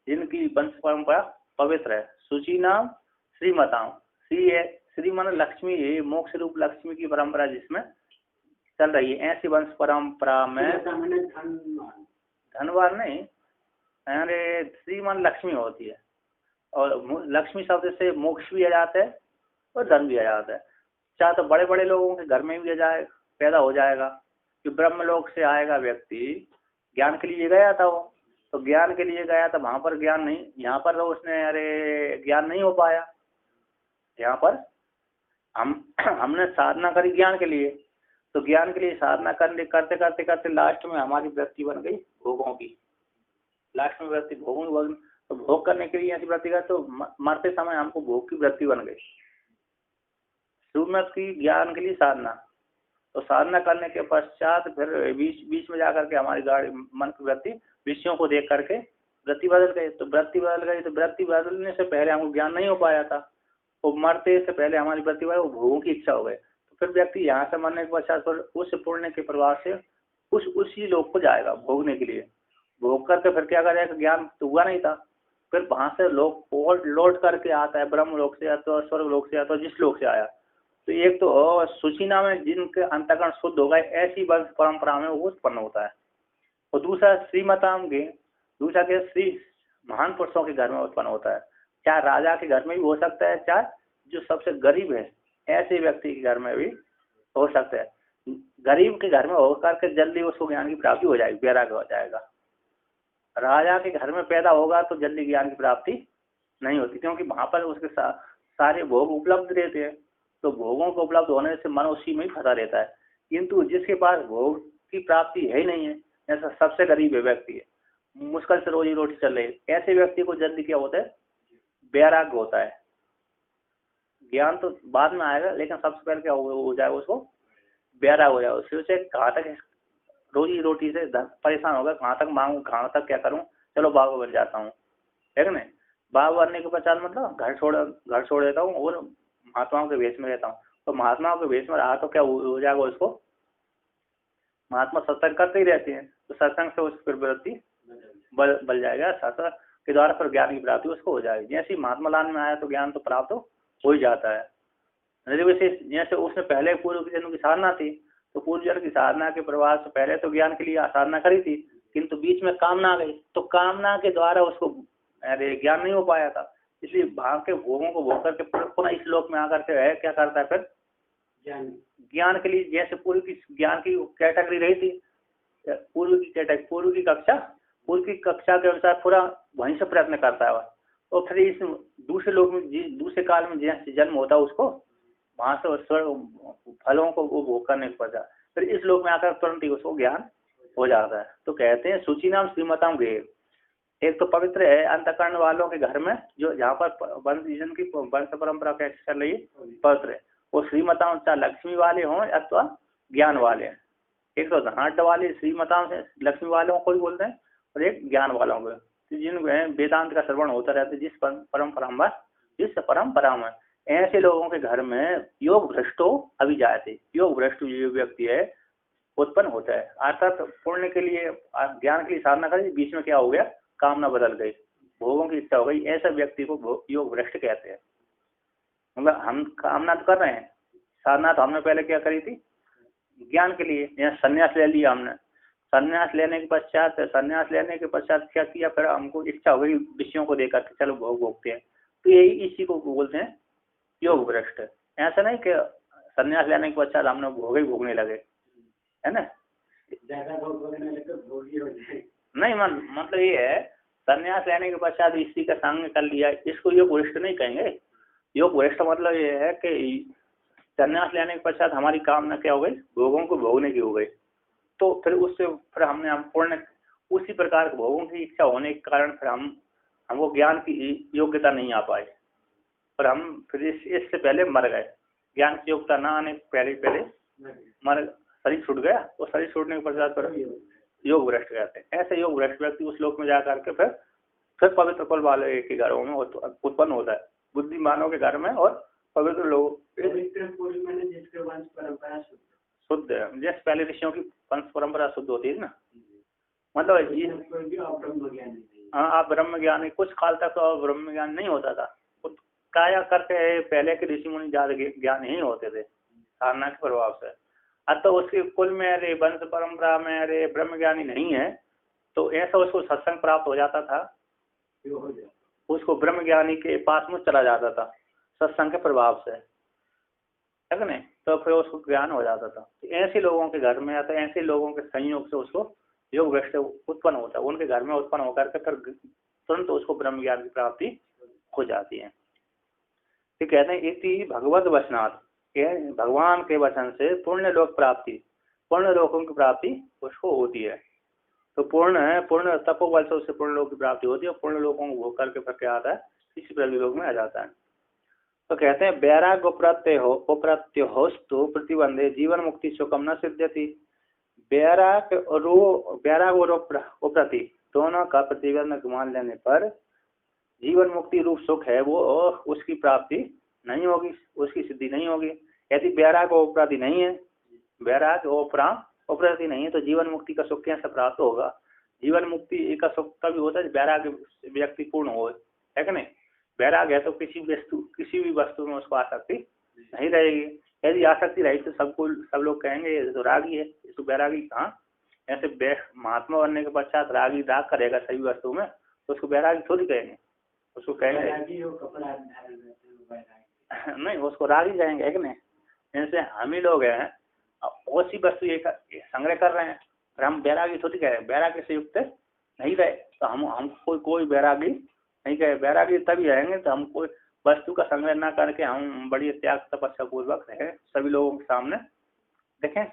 A: जिनकी वंश परंपरा पवित्र है, सुची नाम श्रीमताम, श्री मन लक्ष्मी है, मोक्ष रूप लक्ष्मी की परंपरा जिसमें चल रही है, ऐसी वंश परंपरा में धनवान नहीं, अरे श्रीमान लक्ष्मी होती है, और लक्ष्मी शब्द से मोक्ष भी आ जाता है और धन भी आ जाता है। चाहे तो बड़े बड़े लोगों के घर में भी पैदा हो जाएगा कि ब्रह्मलोक से आएगा व्यक्ति, ज्ञान के लिए गया था वो, तो ज्ञान के लिए गया था, वहां पर ज्ञान नहीं, यहाँ पर उसने अरे ज्ञान नहीं हो पाया, यहाँ पर हमने साधना करी ज्ञान के लिए, तो ज्ञान के लिए साधना करते करते करते लास्ट में हमारी वृत्ति बन गई भोगों की, लास्ट में वृत्ति भोगों की, तो भोग करने के लिए ऐसी वृत्ति का, तो मरते समय हमको भोग की वृत्ति बन गई। शुरुआत की ज्ञान के लिए साधना, तो साधना करने के पश्चात फिर बीच में जाकर के हमारी गाड़ी मन की वृत्ति विषयों को देख करके वृत्ति बदल गई, तो वृत्ति बदल गई, तो वृत्ति बदलने से पहले हमको ज्ञान नहीं हो पाया था, वो मरते से पहले हमारी वृत्ति वो भोगों की इच्छा हो गई। तो फिर व्यक्ति यहाँ से मरने के पश्चात फिर उस पुण्य के प्रभाव से उसी लोक को जाएगा भोगने के लिए, भोग करके फिर क्या करेगा, ज्ञान तो हुआ नहीं था, फिर वहां से लोग लौट करके आता है ब्रह्म लोक से या तो स्वर्ग लोक से या तो जिस लोक से आया। तो एक तो सुचिना में जिनके अंतःकरण शुद्ध हो गए ऐसी वंश परंपरा में वो उत्पन्न होता है, और दूसरा श्रीमताम के दूसरा के श्री महान पुरुषों के घर में उत्पन्न होता है, चाहे राजा के घर में भी हो सकता है, चाहे जो सबसे गरीब है ऐसे व्यक्ति के घर में भी हो सकता है। गरीब के घर में होकर के जल्दी उसको ज्ञान की प्राप्ति हो जाएगी, वैराग्य हो जाएगा। राजा के घर में पैदा होगा तो जल्दी ज्ञान की प्राप्ति नहीं होती, क्योंकि वहां पर उसके सारे भोग उपलब्ध रहते हैं, तो भोगों को उपलब्ध होने से मन उसी में ही फंसा रहता है। किंतु जिसके पास भोग की प्राप्ति है ही नहीं है, जैसा सबसे गरीब है व्यक्ति है, मुश्किल से रोजी रोटी चल रही है, ऐसे व्यक्ति को जल्दी क्या होता है, वैराग्य होता है। ज्ञान तो बाद में आएगा, लेकिन सबसे पहले क्या हो जाएगा, उसको वैराग्य हो जाएगा। फिर उसे कहाँ तक रोजी रोटी से परेशान होगा, कहाँ तक मांगू, कहाँ तक क्या करूँ, चलो बाबा बन जाता हूँ, है कि नहीं। बाबा बनने के पश्चात मतलब घर छोड़ देता हूँ और महात्माओं के वेश में रहता हूँ, तो महात्माओं के वेश में रहा तो क्या हो जाएगा, उसको महात्मा सत्संग करते ही रहते हैं, तो सत्संग से उस प्रवृत्ति बल जाएगा, सत्संग के द्वारा फिर ज्ञान की प्राप्ति उसको हो जाएगी। जैसे ही महात्मा लान में आया तो ज्ञान तो प्राप्त हो ही जाता है। जैसे उसने पहले पूर्व के जन्म की साधना थी, तो पूर्व जन्म की साधना के प्रभाव से पहले तो ज्ञान के लिए साधना करी थी, किंतु बीच में कामना आ गई, तो कामना के द्वारा उसको अरे ज्ञान नहीं हो पाया था, इसलिए भाव के भोगों को भोग करके पुनः इस लोक में आकर के है क्या करता है, फिर ज्ञान के लिए जैसे पूर्व की ज्ञान की कैटेगरी रही थी, पूर्व की कक्षा के अनुसार पूरा वहीं से प्रयत्न करता है, और फिर इस दूसरे लोक में दूसरे काल में जैसे जन्म होता है उसको वहां से स्वर्ग फलों को वो भोग करने के पड़ता है, फिर इस लोक में आकर तुरंत ही उसको ज्ञान हो जाता है। तो कहते हैं शुचि नाम श्रीमताम गृहे, एक तो पवित्र है अंतकरण वालों के घर में, जो जहाँ पर वंश जिनकी वंश परंपरा कैसे चल रही है पवित्र है, वो श्रीमताम चाहे लक्ष्मी वाले हों अथवा ज्ञान वाले हैं। एक तो धनाढ़ वाले श्रीमताम से लक्ष्मी वालों को भी बोलते हैं, और एक ज्ञान वालों को, जिन वेदांत का श्रवण होता रहता है जिस परंपरा में ऐसे लोगों के घर में योग भ्रष्टो अभिजायते, योग भ्रष्ट जो व्यक्ति है उत्पन्न होता है। अर्थात पुण्य के लिए ज्ञान के लिए साधना करी, बीच में क्या हो गया, कामना बदल गई, भोगों की इच्छा हो गई, ऐसा व्यक्ति को योग भ्रष्ट कहते हैं। मतलब हम कामना तो कर रहे हैं, साधना तो हमने पहले क्या करी थी ज्ञान के लिए, यहाँ संन्यास ले लिया हमने, संन्यास लेने के पश्चात क्या किया, फिर हमको इच्छा हो गई विषयों को देखकर के चलो भोगते हैं, तो यही इसी को बोलते हैं योग भ्रष्ट। ऐसा नहीं कि संन्यास लेने के पश्चात हमने भोगने लगे, है ना,
B: ज्यादा भोगने लगे तो भोगी हो जाए।
A: नहीं मतलब ये है संन्यास लेने के पश्चात इसी का संग कर लिया, इसको योग भ्रष्ट नहीं कहेंगे। योग भ्रष्ट मतलब ये है कि संन्यास लेने के पश्चात हमारी कामना क्या हो गई, भोगों को भोगने की हो गई, तो फिर उससे फिर हमने पूर्ण उसी प्रकार के भोगों की इच्छा होने के कारण फिर हमको ज्ञान की योग्यता नहीं आ पाई, पर हम फिर इससे पहले मर गए, ज्ञान की योग्यता ना आने पहले मर, शरीर छूट गया, और शरीर छूटने के पश्चात फिर योग भ्रष्ट कहते हैं। ऐसे योग भ्रष्ट व्यक्ति उस लोक में जा करके फिर पवित्र कुल वाले के घरों में उत्पन्न होता है, बुद्धिमानों के घर में और पवित्र लोग,
B: जिसके वंश परंपरा
A: शुद्ध है, जैसे पहले ऋषियों की वंश परंपरा शुद्ध होती है ना, मतलब हाँ आप ब्रह्म ज्ञानी, कुछ काल तक तो ब्रह्म ज्ञान नहीं होता था, काया करके पहले के ऋषि मुनि ज्यादा ज्ञान ही होते थे साधना के प्रभाव से। अब तो उसके कुल में अरे वंश परंपरा में अरे ब्रह्म ज्ञानी नहीं है, तो ऐसा उसको सत्संग प्राप्त हो जाता था, उसको ब्रह्म ज्ञानी के पास में चला जाता था सत्संग के प्रभाव से, है नहीं, तो फिर उसको ज्ञान हो जाता था। ऐसे लोगों के घर में आता है, ऐसे लोगों के संयोग से उसको योग भ्रष्ट उत्पन्न होता है, उनके घर में उत्पन्न होकर के फिर तुरंत उसको ब्रह्म ज्ञान की प्राप्ति हो जाती है। तो कहते हैं इति भगवत वचनात्, भगवान के वचन से पुण्य लोक प्राप्ति, पुण्य लोकों की प्राप्ति उसको होती है। तो पूर्ण तपोबल से उससे पुण्य लोक की प्राप्ति होती है, और पुण्य लोकों को भोग करके फिर क्या आता है, इसी प्रलोक में आ जाता है। तो कहते हैं वैराग प्रत्योस्तु प्रतिबंधे जीवन मुक्ति सुखम न सिद्ध्यति, वैराग और उपरति दोनों का प्रतिबंध मान लेने पर जीवन मुक्ति रूप सुख है वो उसकी प्राप्ति नहीं होगी, उसकी सिद्धि नहीं होगी। यदि वैराग और उपरति नहीं है, वैराग और उपरति नहीं है, तो जीवन मुक्ति का सुख कैसे प्राप्त होगा। जीवन मुक्ति का सुख तभी होता है वैराग व्यक्ति पूर्ण हो, है कि नहीं। वैराग है तो किसी भी वस्तु में उसको आसक्ति नहीं रहेगी, यदि आसक्ति रही तो सब लोग कहेंगे ये तो रागी है, ये तो वैरागी कहाँ। ऐसे महात्मा बनने के पश्चात रागी राग करेगा सभी वस्तु में, तो उसको वैरागी थोड़ी कहेंगे, उसको कहेंगे नहीं, उसको रागी कहेंगे, है कि नहीं। जैसे हम ही लोग हैं बहुत सी वस्तु ये संग्रह कर रहे हैं, और हम वैरागी थोड़ी कहें, वैरागी से युक्त नहीं रहे तो हम कोई वैरागी नहीं कहे। वैरागी तभी रहेंगे तो हम कोई वस्तु का संग्रह ना करके हम बड़ी त्याग तपस्या पूर्वक रहे, सभी लोगों के सामने देखें,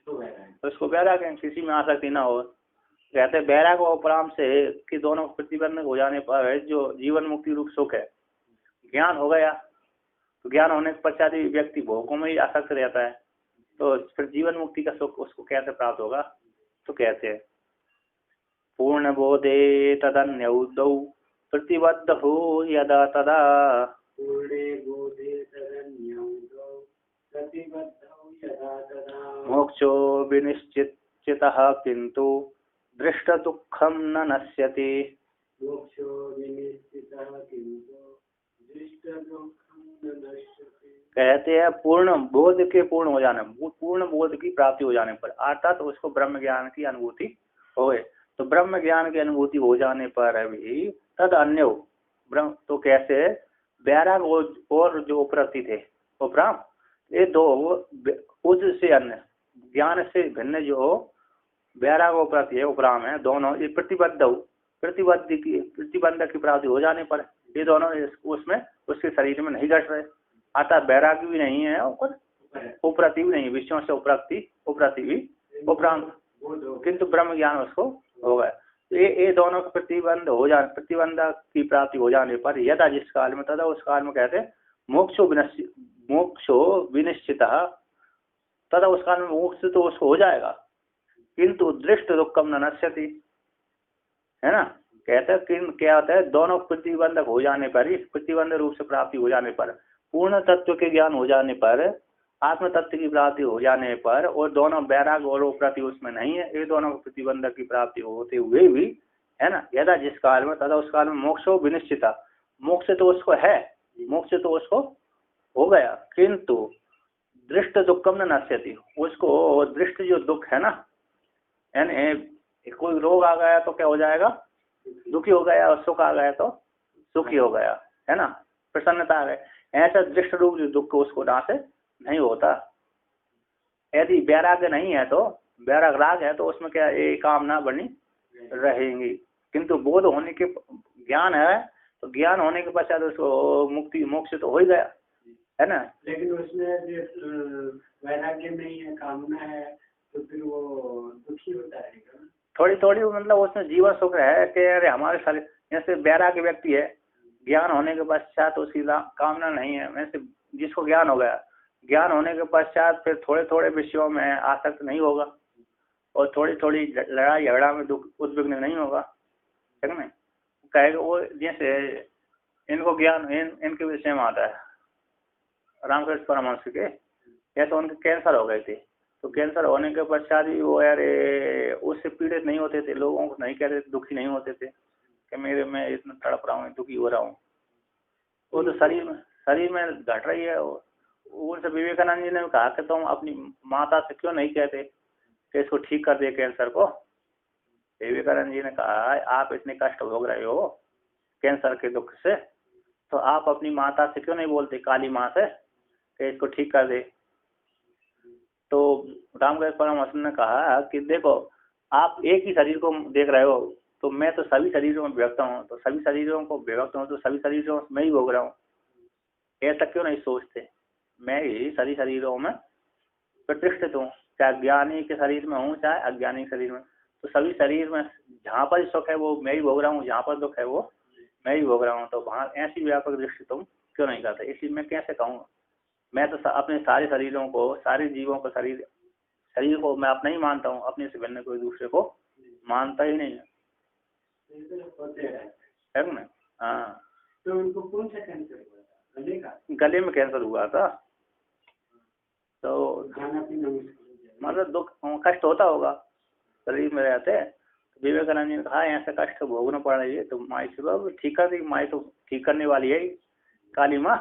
A: तो इसको वैराग है, किसी में आसक्ति ना हो। कहते हैं वैराग और उपराम से कि दोनों प्रतिबंध हो जाने पर जो जीवन मुक्ति रूप सुख है, ज्ञान हो गया, तो ज्ञान होने के पश्चात ही व्यक्ति भोगों में ही आसक्त रहता है, तो फिर जीवन मुक्ति का सुख उसको कैसे प्राप्त होगा। तो कहते हैं पूर्ण बोधे तदन्यौदौ प्रतिबद्ध हो यदा तदा, मोक्षो विनिश्चितः किंतु दृष्ट दुःखम न नश्यति। कहते हैं पूर्ण बोध के पूर्ण हो जाने, पूर्ण बोध की प्राप्ति हो जाने पर, अर्थात तो उसको ब्रह्म ज्ञान की अनुभूति होए, तो ब्रह्म ज्ञान की अनुभूति हो जाने पर अभी तद अन्य ब्रह्म, तो कैसे वैराग और जो उपरति थे उपराम, ये दो उससे अन्य ज्ञान से भिन्न जो वैराग उपरति है उपराम है, दोनों ये प्रतिबंध की प्राप्ति हो जाने पर ये दोनों उसमें उसके शरीर में नहीं घट रहे, अर्थात वैराग भी नहीं है और उपरति भी नहीं, विषयों से उपरति भी उपराम किंतु ब्रह्म ज्ञान उसको हो गया। तो ये दोनों के प्रतिबंध की प्राप्ति हो जाने पर यदा जिस काल में तथा उस काल में कहते हैं मोक्षो विनिश्चित, तथा उस काल में मोक्ष तो उसको हो जाएगा, किंतु दृष्ट दुखम न नश्यति, है ना। कहते हैं क्या होता है, दोनों प्रतिबंधक हो जाने पर ही, प्रतिबंध रूप से प्राप्ति हो जाने पर, पूर्ण तत्व के ज्ञान हो जाने पर, आत्म तत्व की प्राप्ति हो जाने पर, और दोनों वैराग और प्रति उसमें नहीं है, ये दोनों प्रतिबंधक की प्राप्ति होते हुए भी, है ना, यदा जिस काल में तथा उस काल में मोक्षो विनिश्चिता, मोक्ष तो उसको है, मोक्ष तो उसको हो गया, किंतु दृष्ट दुखम न नश्यति, उसको दृष्ट जो दुख है ना, यानी कोई रोग आ गया तो क्या हो जाएगा, दुखी हो गया, और सुख आ गया तो सुखी हो गया, है ना, प्रसन्नता आ गई, ऐसा दृष्ट रूप जो दुख उसको ना से नहीं होता। यदि वैराग्य नहीं है तो, वैराग राग है तो उसमें क्या ये कामना बनी रहेंगी, किंतु बोध होने के ज्ञान है तो ज्ञान होने के पश्चात उसको मुक्ति मोक्ष तो हो ही गया, है ना।
B: लेकिन उसमें वैराग्य नहीं है, कामना है, तो फिर वो दुखी होता रहेगा ना।
A: थोड़ी थोड़ी मतलब उसमें जीवन सुख है कि अरे हमारे सारे, जैसे वैराग्य व्यक्ति है, ज्ञान होने के पश्चात उसकी कामना नहीं है, वैसे जिसको ज्ञान हो गया, ज्ञान होने के पश्चात फिर थोड़े थोड़े विषयों में आसक्त नहीं होगा, और थोड़ी थोड़ी लड़ाई झगड़ा में दुख उद्विग्न नहीं होगा, ठीक है। कहेगा वो, जैसे इनको ज्ञान इनके विषय में आता है, रामकृष्ण परमहंस के, जैसे उनके कैंसर हो गए थे, तो कैंसर होने के पश्चात भी वो यार उससे पीड़ित नहीं होते थे, लोगों को नहीं कहते, दुखी नहीं होते थे कि मैं इतना तड़प रहा हूँ, दुखी हो रहा हूँ, वो तो शरीर में घट रही है। उनसे विवेकानंद जी ने कहा कि तुम अपनी माता से क्यों नहीं कहते कि इसको ठीक कर दे कैंसर को। विवेकानंद जी ने कहा आप इतने कष्ट भोग रहे हो कैंसर के दुख से, तो आप अपनी माता से क्यों नहीं बोलते, काली माँ से, कि इसको ठीक कर दे। तो रामकृष्ण परमहंस ने कहा कि देखो आप एक ही शरीर को देख रहे हो, तो मैं तो सभी शरीरों में विभक्त हूँ, तो सभी शरीरों को विभक्त हूँ, तो सभी शरीरों में ही भोग रहा हूँ, ऐसा क्यों नहीं सोचते, मैं ही सभी शरीरों में प्रतिष्ठित हूँ, चाहे ज्ञानी के शरीर में हूँ चाहे अज्ञानी के शरीर में, तो सभी शरीर में जहाँ पर सुख है वो मैं ही भोग रहा हूँ, जहाँ पर दुख है वो मैं ही भोग रहा हूँ, तो वहाँ ऐसी व्यापक दृष्टि तुम क्यों नहीं करते। इसलिए मैं कैसे कहूँगा, मैं तो अपने सारे शरीरों को, सारे जीवों को, शरीर को मैं अपना ही मानता हूँ, अपने से भिन्न कोई दूसरे को मानता ही नहीं है ना। हाँ,
B: तो उनको कौन सा कैंसर हुआ था, गले का?
A: गले में कैंसर हुआ था, तो
B: खाना पीना
A: मतलब दुख कष्ट होता होगा शरीर में रहते। विवेकानंद जी ने कहा ऐसा कष्ट भोगना पड़ रही है, तो माई से ठीक कर दी, माई तो ठीक करने वाली है, काली माँ,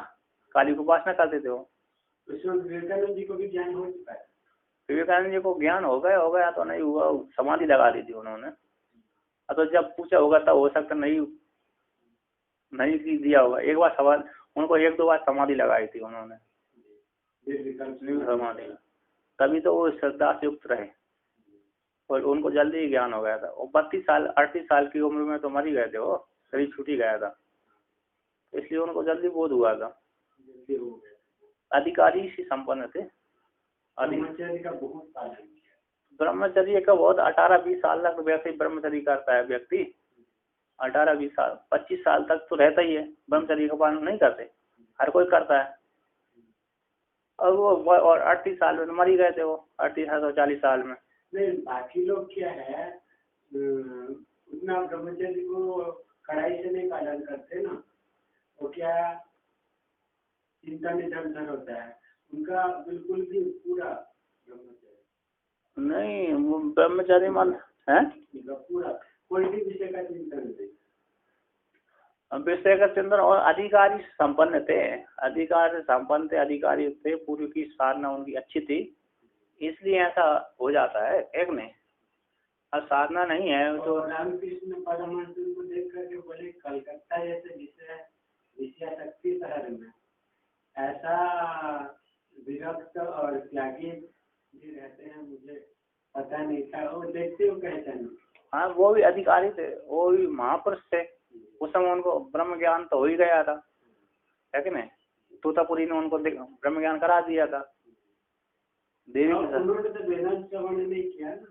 A: काली को उपासना करते थे वो।
B: विवेकानंद जी को भी ज्ञान हो चुका है?
A: विवेकानंद जी को ज्ञान हो गया तो नहीं हुआ, समाधि लगा दी थी उन्होंने। तो जब पूछा होगा तब हो सकता नहीं दिया होगा, एक बार सवाल उनको 1-2 बार समाधि लगाई थी उन्होंने, समाधि, तभी तो वो श्रद्धा से युक्त रहे और उनको जल्दी ही ज्ञान हो गया था। और 38 साल की उम्र में तो मर ही गए थे, वो शरीर छूट ही गया था, इसलिए उनको जल्दी बोध हुआ था। अधिकारी से संपन्न थे, ब्रह्मचर्य का बहुत 18-20 साल तक व्यक्ति ब्रह्मचर्य करता है, व्यक्ति 18-20 साल 25 साल तक तो रहता ही है, ब्रह्मचर्य का पालन नहीं करते, हर कोई करता है। और वो और 38 साल में तो मर ही गए थे वो, 38-40 साल में।
B: नहीं, बाकी लोग क्या है उतना ब्रह्मचर्य को कड़ाई से नहीं पालन करते ना, वो क्या चिंता में धर होता है, उनका बिल्कुल भी पूरा ब्रह्मचर्य
A: नहीं, ब्रह्मचर्य मान है
B: पूरा, कोई भी विषय का चिंतन नहीं,
A: विषय का चिंतन। और अधिकारी संपन्न थे, अधिकारी थे, पूर्व की साधना उनकी अच्छी थी, इसलिए ऐसा हो जाता है, एक नहीं। अब साधना नहीं है तो
B: रामकृष्ण परमहंस को देख करके बोले कलकत्ता जैसे विषयाशक्ति शहर में ऐसा विरक्त और त्यागी भी रहते हैं, मुझे पता नहीं था, वो देखते हो कहते हैं।
A: हाँ, वो भी अधिकारी थे, वो भी महापुरुष थे, उस समय उनको ब्रह्म ज्ञान तो हो ही गया था, है कि नहीं। तोतापुरी ने उनको ब्रह्म ज्ञान करा दिया था, देवी के साथ।
B: उन्होंने तो वेदांत श्रवण नहीं किया ना,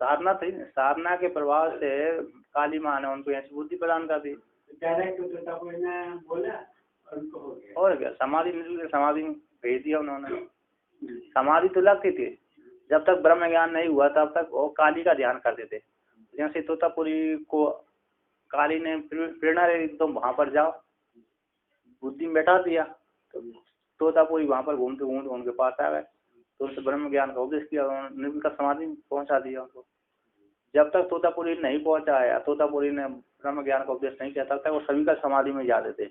A: साधना थी, साधना के प्रभाव से काली माँ ने उनको ऐसी बुद्धि प्रदान कर दी।
B: डायरेक्ट तोतापुरी ने बोला और उनको हो गया।
A: और क्या, समाधि समाधि में भेज दिया उन्होंने। समाधि तो लगती थी, जब तक ब्रह्म ज्ञान नहीं हुआ तब तक वो काली का ध्यान करते थे। जैसे तोतापुरी को काली ने प्रेरणा दे दी, तुम वहां पर जाओ, बुद्धि में बैठा दिया। तो तोतापुरी वहां पर घूमते घूमते उनके पास आ गए, तो उनसे ब्रह्म ज्ञान का उपदेश किया, उन्होंने निर्विकल्प समाधि में पहुंचा दिया उनको। जब तक तोतापुरी नहीं पहुंचा है, तोतापुरी ने ब्रह्म ज्ञान का उपदेश नहीं किया, तब तक वो सविकल्प समाधि में जाते थे,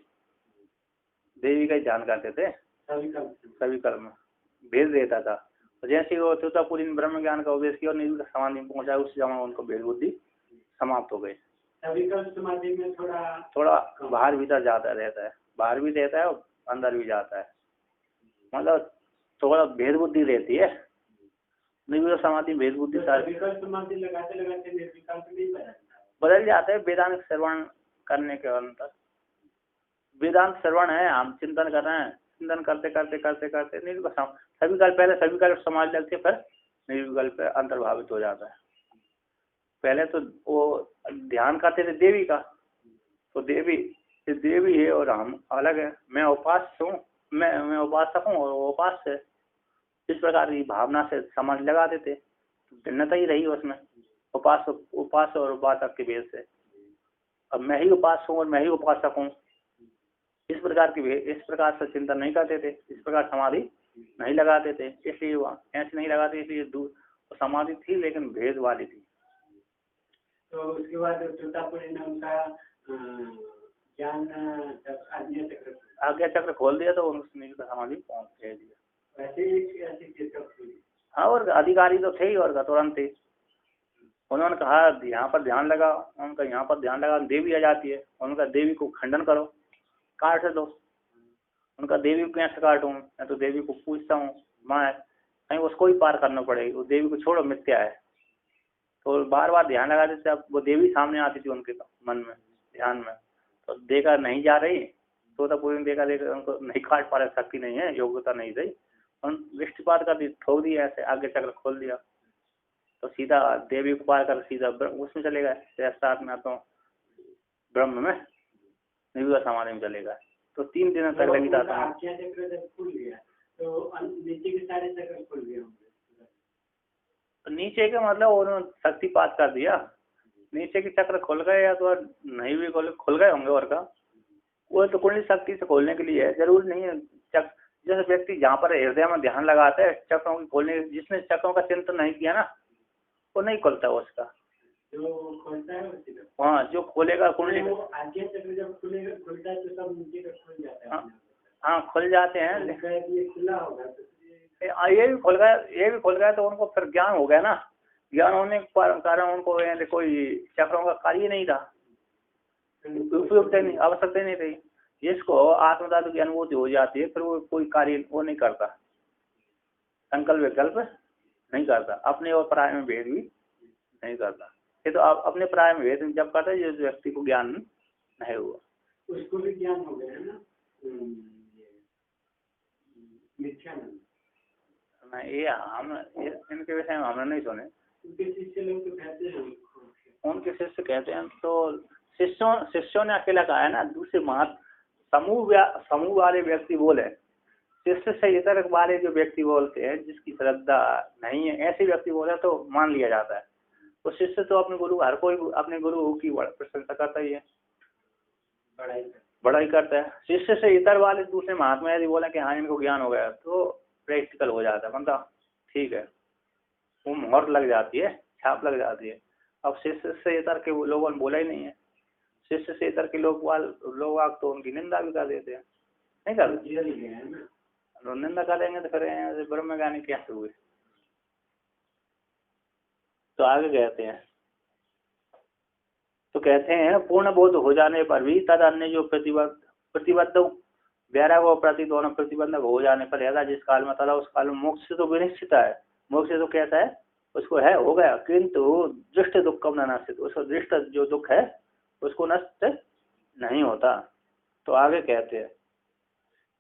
A: देवी का ही ध्यान करते थे, सविकल्प में भेज देता था। तो जैसे वो तोतापुरी ने ब्रह्म ज्ञान का उपदेश किया और निर्विकल्प समाधि में पहुंचा, उस समय उनको भेद बुद्धि समाप्त हो गई।
B: सविकल्प समाधि में
A: थोड़ा बाहर भीतर जाता रहता है, बाहर भी रहता है और अंदर भी जाता है, मतलब थोड़ा भेद बुद्धि रहती है। निर्विकल्प समाधि भेद बुद्धि
B: समाधि लगाते लगाते निर्विकल्प नहीं
A: बदल जाते हैं। वेदांत श्रवण करने के अंतर, वेदांत श्रवण है, हम चिंतन कर रहे हैं, चिंतन करते करते करते करते निर्विकल्प सविकल्प, पहले सविकल्प समाधि लगती है, फिर निर्विकल्प अंतर्भावित हो जाता है। पहले तो वो ध्यान करते थे देवी का, तो देवी है और हम अलग है, मैं उपास्य हूँ, मैं उपासक हूँ और वो उपास्य है, इस प्रकार की भावना से समाधि लगा देते। भिन्नता ही रही उसमें, उपास्य और उपासक के भेद से। अब मैं ही उपास्य हूँ और मैं ही उपासक हूँ, इस प्रकार से चिंतन नहीं करते थे, इस प्रकार समाधि नहीं लगाते थे, इसलिए वहाँ ऐसे नहीं लगाते, इसलिए दूर समाधि थी लेकिन भेद वाली थी।
B: तो उसके बाद तोतापुरी ने उनका ज्ञान आज्ञा चक्र खोल दिया,
A: तो उसने समाधि पहुँच दिया।
B: ऐसे
A: हाँ, और अधिकारी तो थे ही, और तुरंत ही उन्होंने कहा यहाँ पर ध्यान लगा, उनका यहाँ पर ध्यान लगा, देवी आ जाती है, उनका देवी को खंडन करो, काट दो। उनका देवी को कैसे काटूं, मैं तो देवी को पूछता हूँ, माँ है कहीं उसको ही पार करना पड़ेगी, वो देवी को छोड़ो, मिथ्या है। तो बार बार ध्यान लगा देते, अब वो देवी सामने आती थी उनके मन में, ध्यान में, तो देखा नहीं जा रही, तोतापुरी ने देखा उनको नहीं काट पा रहे, शक्ति नहीं है, योग्यता नहीं रही, दृष्टिपात कर दी, ठोक दिया, ऐसे आगे चक्र खोल दिया, तो सीधा देवी को पार कर सीधा उसमें चले गए, साथ में तो ब्रह्म में निर्विकल्प समाधि में चले गए। तो 3 दिन तक लगी था।
B: चक्र जब खुल गया तो नीचे के सारे चक्र खुल गए होंगे।
A: तो नीचे के मतलब उन्होंने शक्तिपात कर दिया, नीचे के चक्र खुल गए या तो नहीं भी खुल गए होंगे, और का वो तो कुंडली शक्ति से खोलने के लिए है, जरूरी नहीं है। जैसे व्यक्ति जहाँ पर हृदय में ध्यान लगाता है, चक्रों की खोलने, जिसने चक्रों का चिंतन नहीं किया ना, वो नहीं खुलता उसका,
B: जो खोलता है
A: हाँ, जो खोलेगा कुंडली,
B: आज्ञा चक्र जब खुलता है तो सब नीचे का खुल जाता है।
A: हाँ, खुल जाते हैं,
B: खुला होगा
A: ये भी खुल गया तो उनको फिर ज्ञान हो गया ना, ज्ञान होने के कारण उनको कोई चक्रों का कार्य नहीं था, उपयोगिता नहीं, आवश्यकता नहीं थी। जिसको आत्मतत्व की अनुभूति हो जाती है, फिर वो कोई कार्य वो नहीं करता, संकल्प विकल्प नहीं करता, अपने और पराय में भेद भी नहीं करता। ये तो आप अपने पराय में भेद जब करते हैं, जिस व्यक्ति को ज्ञान नहीं हुआ,
B: उसको भी ज्ञान हो गया है ना।
A: ये हम इनके विषय में हमने नहीं सुने।
B: उनके शिष्य लोग तो कहते हैं,
A: उनके शिष्य कहते हैं, तो शिष्यों ने अकेला कहा है ना, दूसरे समूह वाले व्यक्ति बोले, शिष्य से इतर वाले जो व्यक्ति बोलते हैं, जिसकी श्रद्धा नहीं है, ऐसे व्यक्ति बोले तो मान लिया जाता है। तो शिष्य तो अपने गुरु, हर कोई अपने गुरु की प्रशंसा करता ही है, बड़ाई करता है। शिष्य से इतर वाले दूसरे महात्मा यदि बोले कि हाँ इनको ज्ञान हो गया, तो प्रैक्टिकल हो जाता है, मतलब ठीक है, वो मोहर लग जाती है, छाप लग जाती है। अब शिष्य से इतर के लोगों ने बोला ही नहीं है, शिष्य से इतर के लोग तो उनकी निंदा भी कर देते हैं, नहीं करते, निंदा करेंगे तो फिर ब्रह्म ज्ञानी कैसे हुए। तो आगे कहते हैं पूर्ण बोध हो जाने पर भी तद अन्य जो प्रतिबद्ध वैराग और प्रति दोनों प्रतिबंधक हो जाने पर ऐसा जिस काल में तथा उस काल में मोक्ष तो विनिश्चित है, मोक्ष तो कैसा है, उसको है हो गया, किंतु दृष्ट दुख कम न नश्चित, उसको दृष्ट जो दुख है उसको नष्ट नहीं होता। तो आगे कहते हैं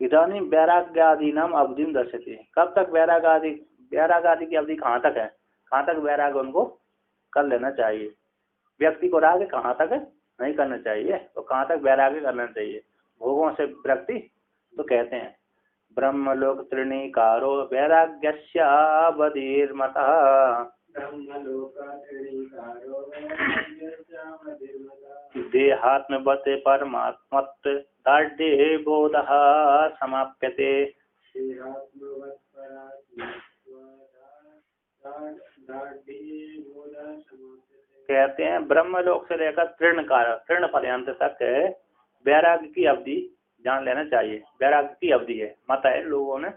A: इदानीं वैराग्यादि नाम अवधि दर्शते, कब तक वैराग आदि की अवधि कहाँ तक है, कहाँ तक वैराग उनको कर लेना चाहिए। व्यक्ति को राग कहाँ तक नहीं करना चाहिए तो कहाँ तक वैराग्य करना चाहिए, भोगों से विरक्ति। तो कहते हैं ब्रह्मलोक तृणीकारो वैराग्यस्यावधीर्मतः। देहात्मवत् परमात्मत् दार्ढ्ये बोधः समाप्यते। कहते हैं ब्रह्मलोक से लेकर तृण पर्यंत तक वैराग्य की अवधि जान लेना चाहिए। वैराग्य की अवधि है, मत है लोगों ने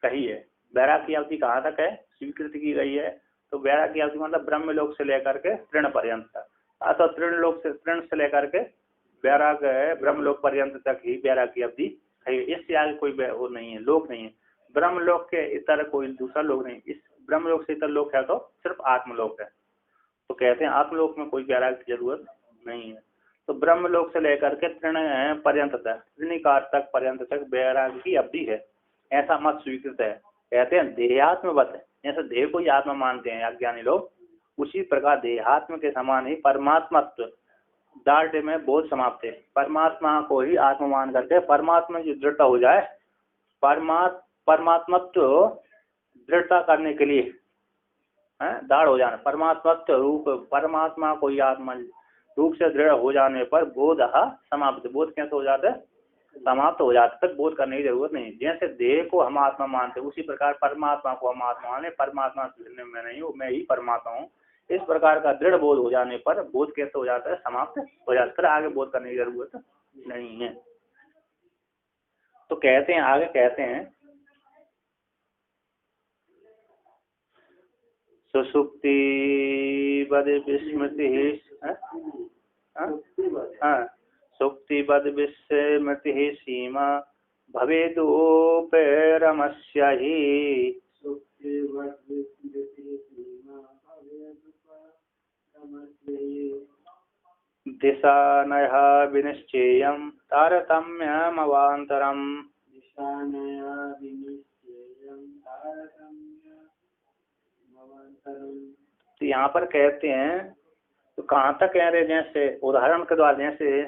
A: कही है। वैराग्य की अवधि कहाँ तक है स्वीकृत की गई है, तो वैराग्य की अवधि मतलब ब्रह्मलोक से लेकर के तृण पर्यंत तक, अथवा तृण से लेकर के वैराग्य है ब्रह्मलोक पर्यंत तक ही वैराग्य की अवधि है। इससे आगे कोई वो नहीं है, लोक नहीं है। ब्रह्मलोक के इतर कोई दूसरा लोक नहीं, इस ब्रह्मलोक से इतर लोक है तो सिर्फ आत्मलोक है। तो कहते हैं आत्मलोक में कोई वैराग्य की जरूरत नहीं है। तो ब्रह्मलोक से लेकर के तृण पर्यंत तक, तृणिकार तक पर्यंत तक वैराग्य की अवधि है, ऐसा मत स्वीकृत है। कहते हैं देहात्मवत है, जैसे देह को ही आत्मा मानते हैं अज्ञानी लोग, उसी प्रकार देहात्म के समान ही परमात्मत्व दार्ढ्य में बोध समाप्त है। परमात्मा को ही आत्मा मान करके परमात्मा की दृढ़ता हो जाए, परमात्मत्व दृढ़ता करने के लिए दाढ़ हो जाना, परमात्मत्व रूप परमात्मा को ही आत्मा रूप से दृढ़ हो जाने पर बोध समाप्त। बोध कैसे हो जाता है, समाप्त हो जाता तक बोध करने की जरूरत नहीं। जैसे देह को हम आत्मा मानते हैं उसी प्रकार परमात्मा को हम आत्मा माने, परमात्मा से मैं नहीं हूँ, मैं ही परमात्मा हूँ। इस प्रकार का दृढ़ बोध हो जाने पर बोध कैसे हो जाता है, समाप्त हो जाता है, फिर आगे बोध करने की जरूरत नहीं है। तो कहते हैं आगे कहते हैं सुषुप्ति बद विस्मृति सुप्तिबद विस्मृति सीमा भवेदुपरमस्य हि दिशानयः विनिश्चेयं तारतम्यमवान्तरम्। तो यहाँ पर कहते हैं तो कहाँ तक कह रहे, जैसे उदाहरण के द्वारा, जैसे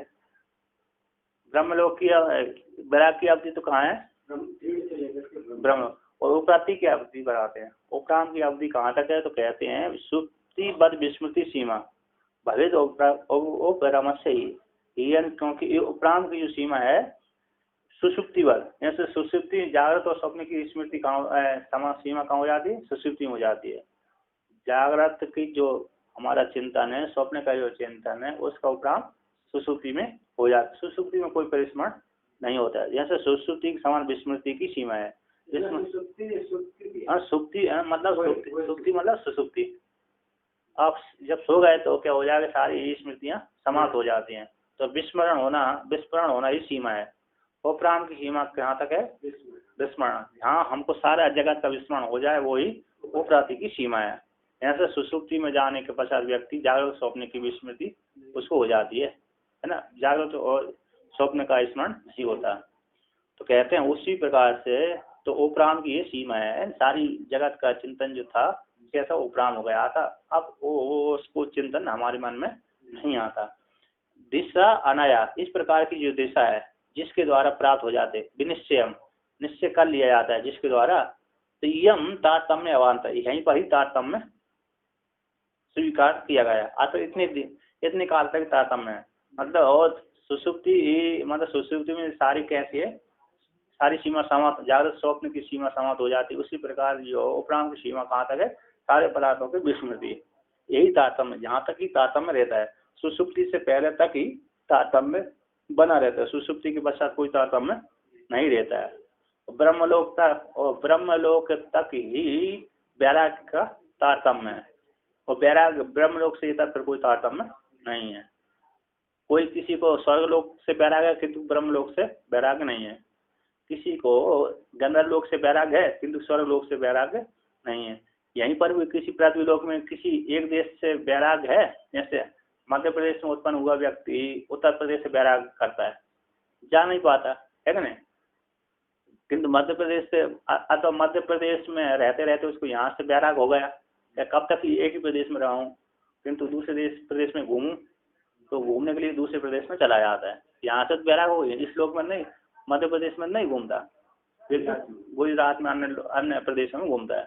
A: ब्रह्मलोक की वैराग्य की अवधि तो कहाँ है ब्रह्म, और उपरांति की अवधि बढ़ाते हैं। उपरांत की अवधि कहाँ तक है तो कहते हैं सुप्ति बद विस्मृति सीमा भले उपरमस्य ही, क्योंकि उपरांत की जो सीमा है सुषुप्ति बद, जैसे सुषुप्ति जागृत और स्वप्न की स्मृति सीमा कहाँ हो जाती है, सुषुप्ति में हो जाती है। जागृत की जो हमारा चिंतन है, स्वप्न का जो चिंतन है, उसका उपरांत सुषुप्ति में हो जाता है। सुषुप्ति में कोई परिस्मरण नहीं होता है, जैसे सुषुप्ति के समान विस्मृति की सीमा है। सुप्ति मतलब सुषुप्ति। आप जब सो गए तो क्या हो जाएगा, सारी स्मृतियां समाप्त हो जाती हैं, तो विस्मरण होना ही सीमा है। उपरांत की सीमा कहाँ तक है, विस्मरण। हाँ, हमको सारा जगत का विस्मरण हो जाए वही उपरांति की सीमा है। ऐसे सुषुप्ति में जाने के पश्चात व्यक्ति जागृत स्वप्न की विस्मृति उसको हो जाती है ना, जागृत और स्वप्न का स्मरण नहीं होता। तो कहते हैं उसी प्रकार से तो उपरांत की ये सीमा है, सारी जगत का चिंतन जो था कैसा उपरांत हो गया था, अब वो उसको चिंतन हमारे मन में नहीं आता। दिशा अनाया, इस प्रकार की जो दिशा है जिसके द्वारा प्राप्त हो जाते, विनिश्चयम निश्चय कर लिया जाता है जिसके द्वारा, तो यम तारतम्य अवान्तर, यहीं पर ही तारतम्य स्वीकार किया गया। अतः इतने काल तक तारतम्य है, मतलब और सुषुप्ति मतलब सुषुप्ति में सारी कैसी है, सारी सीमा समाप्त, जागृत स्वप्न की सीमा समाप्त हो जाती है। उसी प्रकार जो उपरांत की सीमा कहाँ तक है, सारे पदार्थों की विस्मृति, यही तारतम्य, जहाँ तक ही तारतम्य रहता है। सुषुप्ति से पहले तक ही तारतम्य बना रहता है, सुषुप्ति के पश्चात कोई तारतम्य नहीं रहता है। ब्रह्मलोक तक और ब्रह्मलोक तक ही वैराग्य का तारतम्य है, और वैराग्य ब्रह्मलोक से इतर कोई तारतम्य नहीं है। कोई किसी को स्वर्गलोक से वैराग्य किंतु ब्रह्मलोक से वैराग्य नहीं है, किसी को गंधर्वलोक से वैराग्य है किंतु स्वर्गलोक से वैराग्य नहीं है। यहीं पर भी किसी पृथ्वी लोक में किसी एक देश से वैराग्य है, जैसे मध्य प्रदेश में उत्पन्न हुआ व्यक्ति उत्तर प्रदेश से वैराग्य करता है, जा नहीं पाता है कि नहीं, किंतु मध्य प्रदेश से अथवा मध्य प्रदेश में रहते रहते उसको यहाँ से वैराग्य हो गया, या कब तक एक ही प्रदेश में रहा हूँ, किंतु दूसरे देश प्रदेश में घूमूं तो घूमने के लिए दूसरे प्रदेश में चला जाता है। यहाँ से तो बैराग हो गई, इस लोक में नहीं, मध्य प्रदेश में नहीं घूमता, गुजरात में अन्य प्रदेशों में घूमता है।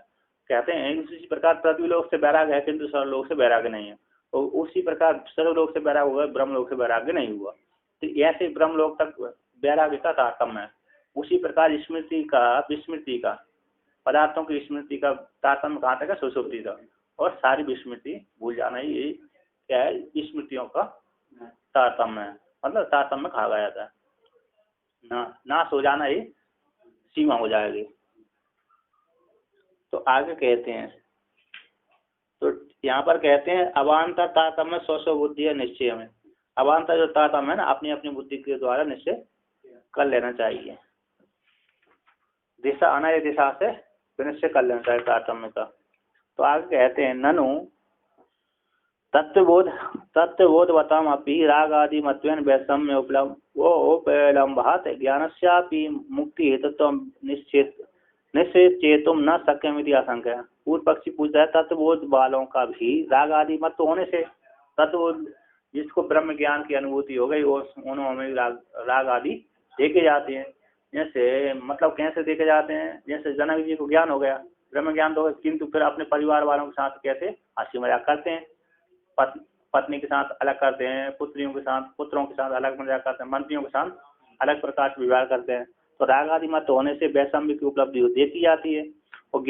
A: कहते हैं इसी प्रकार पृथ्वी लोक से बैराग है किंतु सर्वलोक से बैराग नहीं है। और उसी प्रकार सर्वलोक से बैराग हुआ, ब्रह्मलोक से बैराग्य नहीं हुआ। तो ऐसे ब्रह्मलोक तक बैराग्य का तारतम्य है। उसी प्रकार स्मृति का, विस्मृति का, पदार्थों की स्मृति का तारतम्य कहाँ तक है? सुषुप्ति तक। और सारी विस्मृति भूल जाना ही ये क्या है? स्मृतियों का तारतम्य है, मतलब तारतम्य कहा गया था। नाश हो जाना ही सीमा हो जाएगी। तो आगे कहते हैं, तो यहाँ पर कहते हैं अवान्तर तारतम्य स्व बुद्धि निश्चय में। अवान्तर जो तारतम्य है ना, अपनी अपनी बुद्धि के द्वारा निश्चय कर लेना चाहिए। दिशा अनय दिशा से निश्चय कर लेना चाहिए तारतम्य का। तो आगे कहते हैं ननु तत्वबोधवतम अपि राग आदि मतवेन वैषम्य उपलम्भात् ज्ञानस्यापि मुक्ति हेतुत्व निश्चेतुम न शक्यमिति आशंका है। पूर्व पक्षी पूछता है तत्वबोध वालों का भी राग आदि मत होने से, तत्वबोध जिसको ब्रह्म ज्ञान की अनुभूति हो गई उन्होंने राग आदि देखे जाते हैं। जैसे मतलब कैसे देखे जाते हैं? जैसे जनक जी को ज्ञान हो गया, ब्रह्म ज्ञान तो, किंतु फिर अपने परिवार वालों के साथ कैसे हंसी मजाक करते हैं, पत्नी के साथ अलग करते हैं, पुत्रों के साथ अलग मजाक करते हैं, मंत्रियों के साथ अलग प्रकार से व्यवहार करते हैं। तो राग आदि मत होने से वैषम्य की उपलब्धि देखी जाती है। और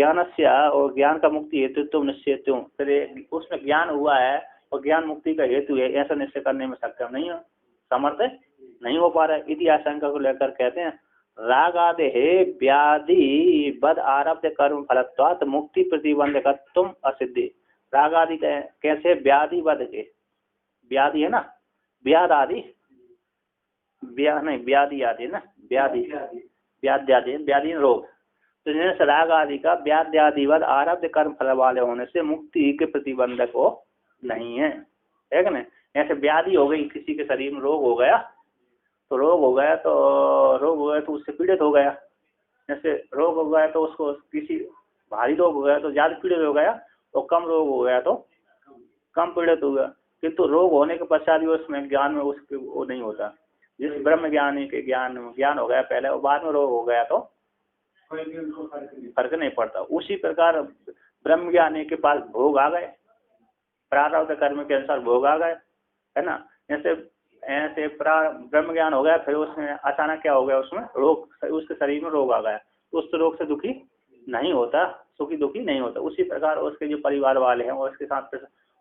A: ज्ञान का मुक्ति हेतु तुम निश्चय फिर उसमें ज्ञान हुआ है और ज्ञान मुक्ति का हेतु है, ऐसा निश्चय करने में सक्षम नहीं है, समर्थ नहीं हो पा रहा है। इति आशंका को लेकर कहते हैं राग आदि है व्याधि बद आरब्ध कर्म फलत्वात् मुक्ति प्रतिबंधकत्वम असिद्धि। राग आदि कैसे? व्याधि बद के, व्याधि है ना, व्याध आदि, व्याधि आदि है ना, व्याधि रोग। तो जैसे राग आदि का व्याध्यादिवद आरब्ध कर्म फल वाले होने से मुक्ति के प्रतिबंधक हो नहीं है कि नहीं? ऐसे व्याधि हो गई, किसी के शरीर में रोग हो गया तो उससे पीड़ित हो गया। जैसे रोग हो गया तो उसको किसी भारी रोग हो गया तो ज्यादा पीड़ित हो गया, और कम रोग हो गया तो कम पीड़ित हो गया। किंतु रोग होने के पश्चात भी उसमें ज्ञान में उसके वो नहीं होता। जिस ब्रह्म ज्ञानी के ज्ञान हो गया पहले और बाद में रोग हो गया तो फर्क नहीं पड़ता। उसी प्रकार ब्रह्म ज्ञानी के पास भोग आ गए, प्रारब्ध कर्म के अनुसार भोग आ गए, है ना। ऐसे ब्रह्म ज्ञान हो गया, फिर उसमें अचानक क्या हो गया, उसमें रोग, उसके शरीर में रोग आ गया, तो उस रोग से दुखी नहीं होता, सुखी दुखी नहीं होता। उसी प्रकार उसके जो परिवार वाले हैं उसके साथ,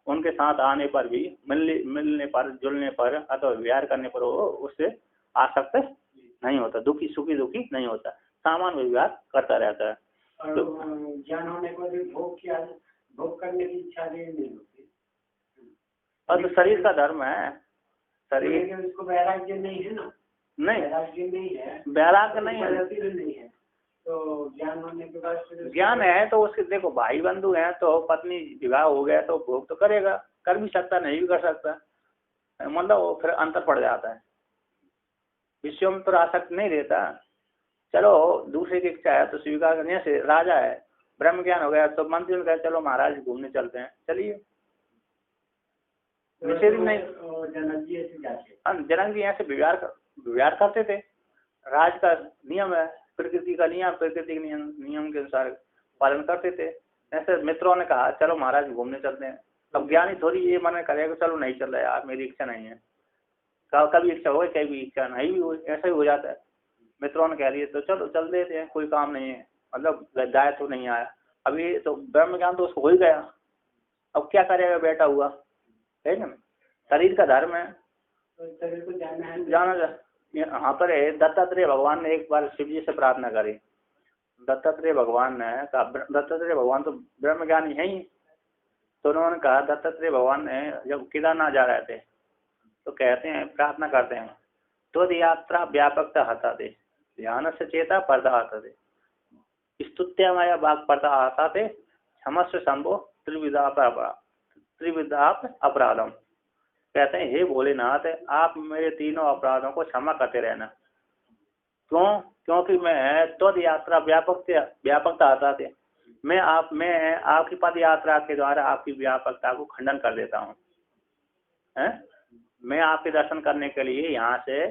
A: उनके साथ आने पर भी, मिलने पर, जुलने पर अथवा व्यवहार करने पर वो उससे आसक्त नहीं होता, दुखी सुखी दुखी नहीं होता, सामान्य व्यवहार करता रहता है।
B: तो ज्ञान होने पर भी भोग करने की इच्छा नहीं होती।
A: और तो शरीर का धर्म है, शरीर
B: उसको वैराग्य नहीं है ना,
A: नहीं
B: वैराग्य नहीं है,
A: वैराग्य नहीं है,
B: तो ज्ञान होने के बाद
A: ज्ञान है तो उसके देखो भाई बंधु हैं, तो पत्नी विवाह हो गया तो भोग तो करेगा, कर भी सकता, नहीं भी कर सकता, मतलब वो फिर अंतर पड़ जाता है। विषयों में तो आसक्त नहीं रहता। चलो दूसरे की इच्छा है तो स्वीकार करने से, राजा है, ब्रह्म ज्ञान हो गया तो मंत्री ने कहा चलो महाराज घूमने चलते हैं, चलिए, निषेध नहीं। जनक जी ऐसे व्यवहार करते थे, राज का नियम है, प्रकृति का नियम, प्रकृति के नियम के अनुसार पालन करते थे। ऐसे मित्रों ने कहा चलो महाराज घूमने चलते हैं। अब ज्ञानी थोड़ी ये मन करेगा चलो नहीं चल रहा यार, मेरी इच्छा नहीं है, कभी इच्छा हो गई, कभी इच्छा नहीं भी हुई, ऐसा ही हो जाता है। मित्रों ने कह दिए तो चलो चल देते हैं, कोई काम नहीं है, मतलब दायित्व तो नहीं आया। अभी तो ब्रह्म ज्ञान तो उसको हो ही गया, अब क्या करेगा बैठा हुआ, है ना। शरीर का धर्म है,
B: शरीर को
A: जाना। यहाँ पर दत्तात्रेय भगवान ने एक बार शिव जी से प्रार्थना करी। दत्तात्रेय भगवान ने कहा, दत्तात्रेय भगवान तो ब्रह्म ज्ञानी है ही, तो उन्होंने कहा, दत्तात्रेय भगवान ने जब केदारनाथ जा रहे थे तो कहते हैं, प्रार्थना करते हैं, तो यात्रा व्यापकता हता दे, ध्यान से चेता पर्दा हता दे, स्तुत्या माया बाग पर्दा हता दे, क्षमस्व शंभो त्रिविधाप अपराधम। कहते हैं हे भोलेनाथ, आप मेरे तीनों अपराधों को क्षमा करते रहना। क्यों? क्योंकि मैं तो यात्रा व्यापकता आता थे, मैं आपकी पद यात्रा के द्वारा आपकी व्यापकता को खंडन कर देता हूँ। मैं आपके दर्शन करने के लिए यहाँ से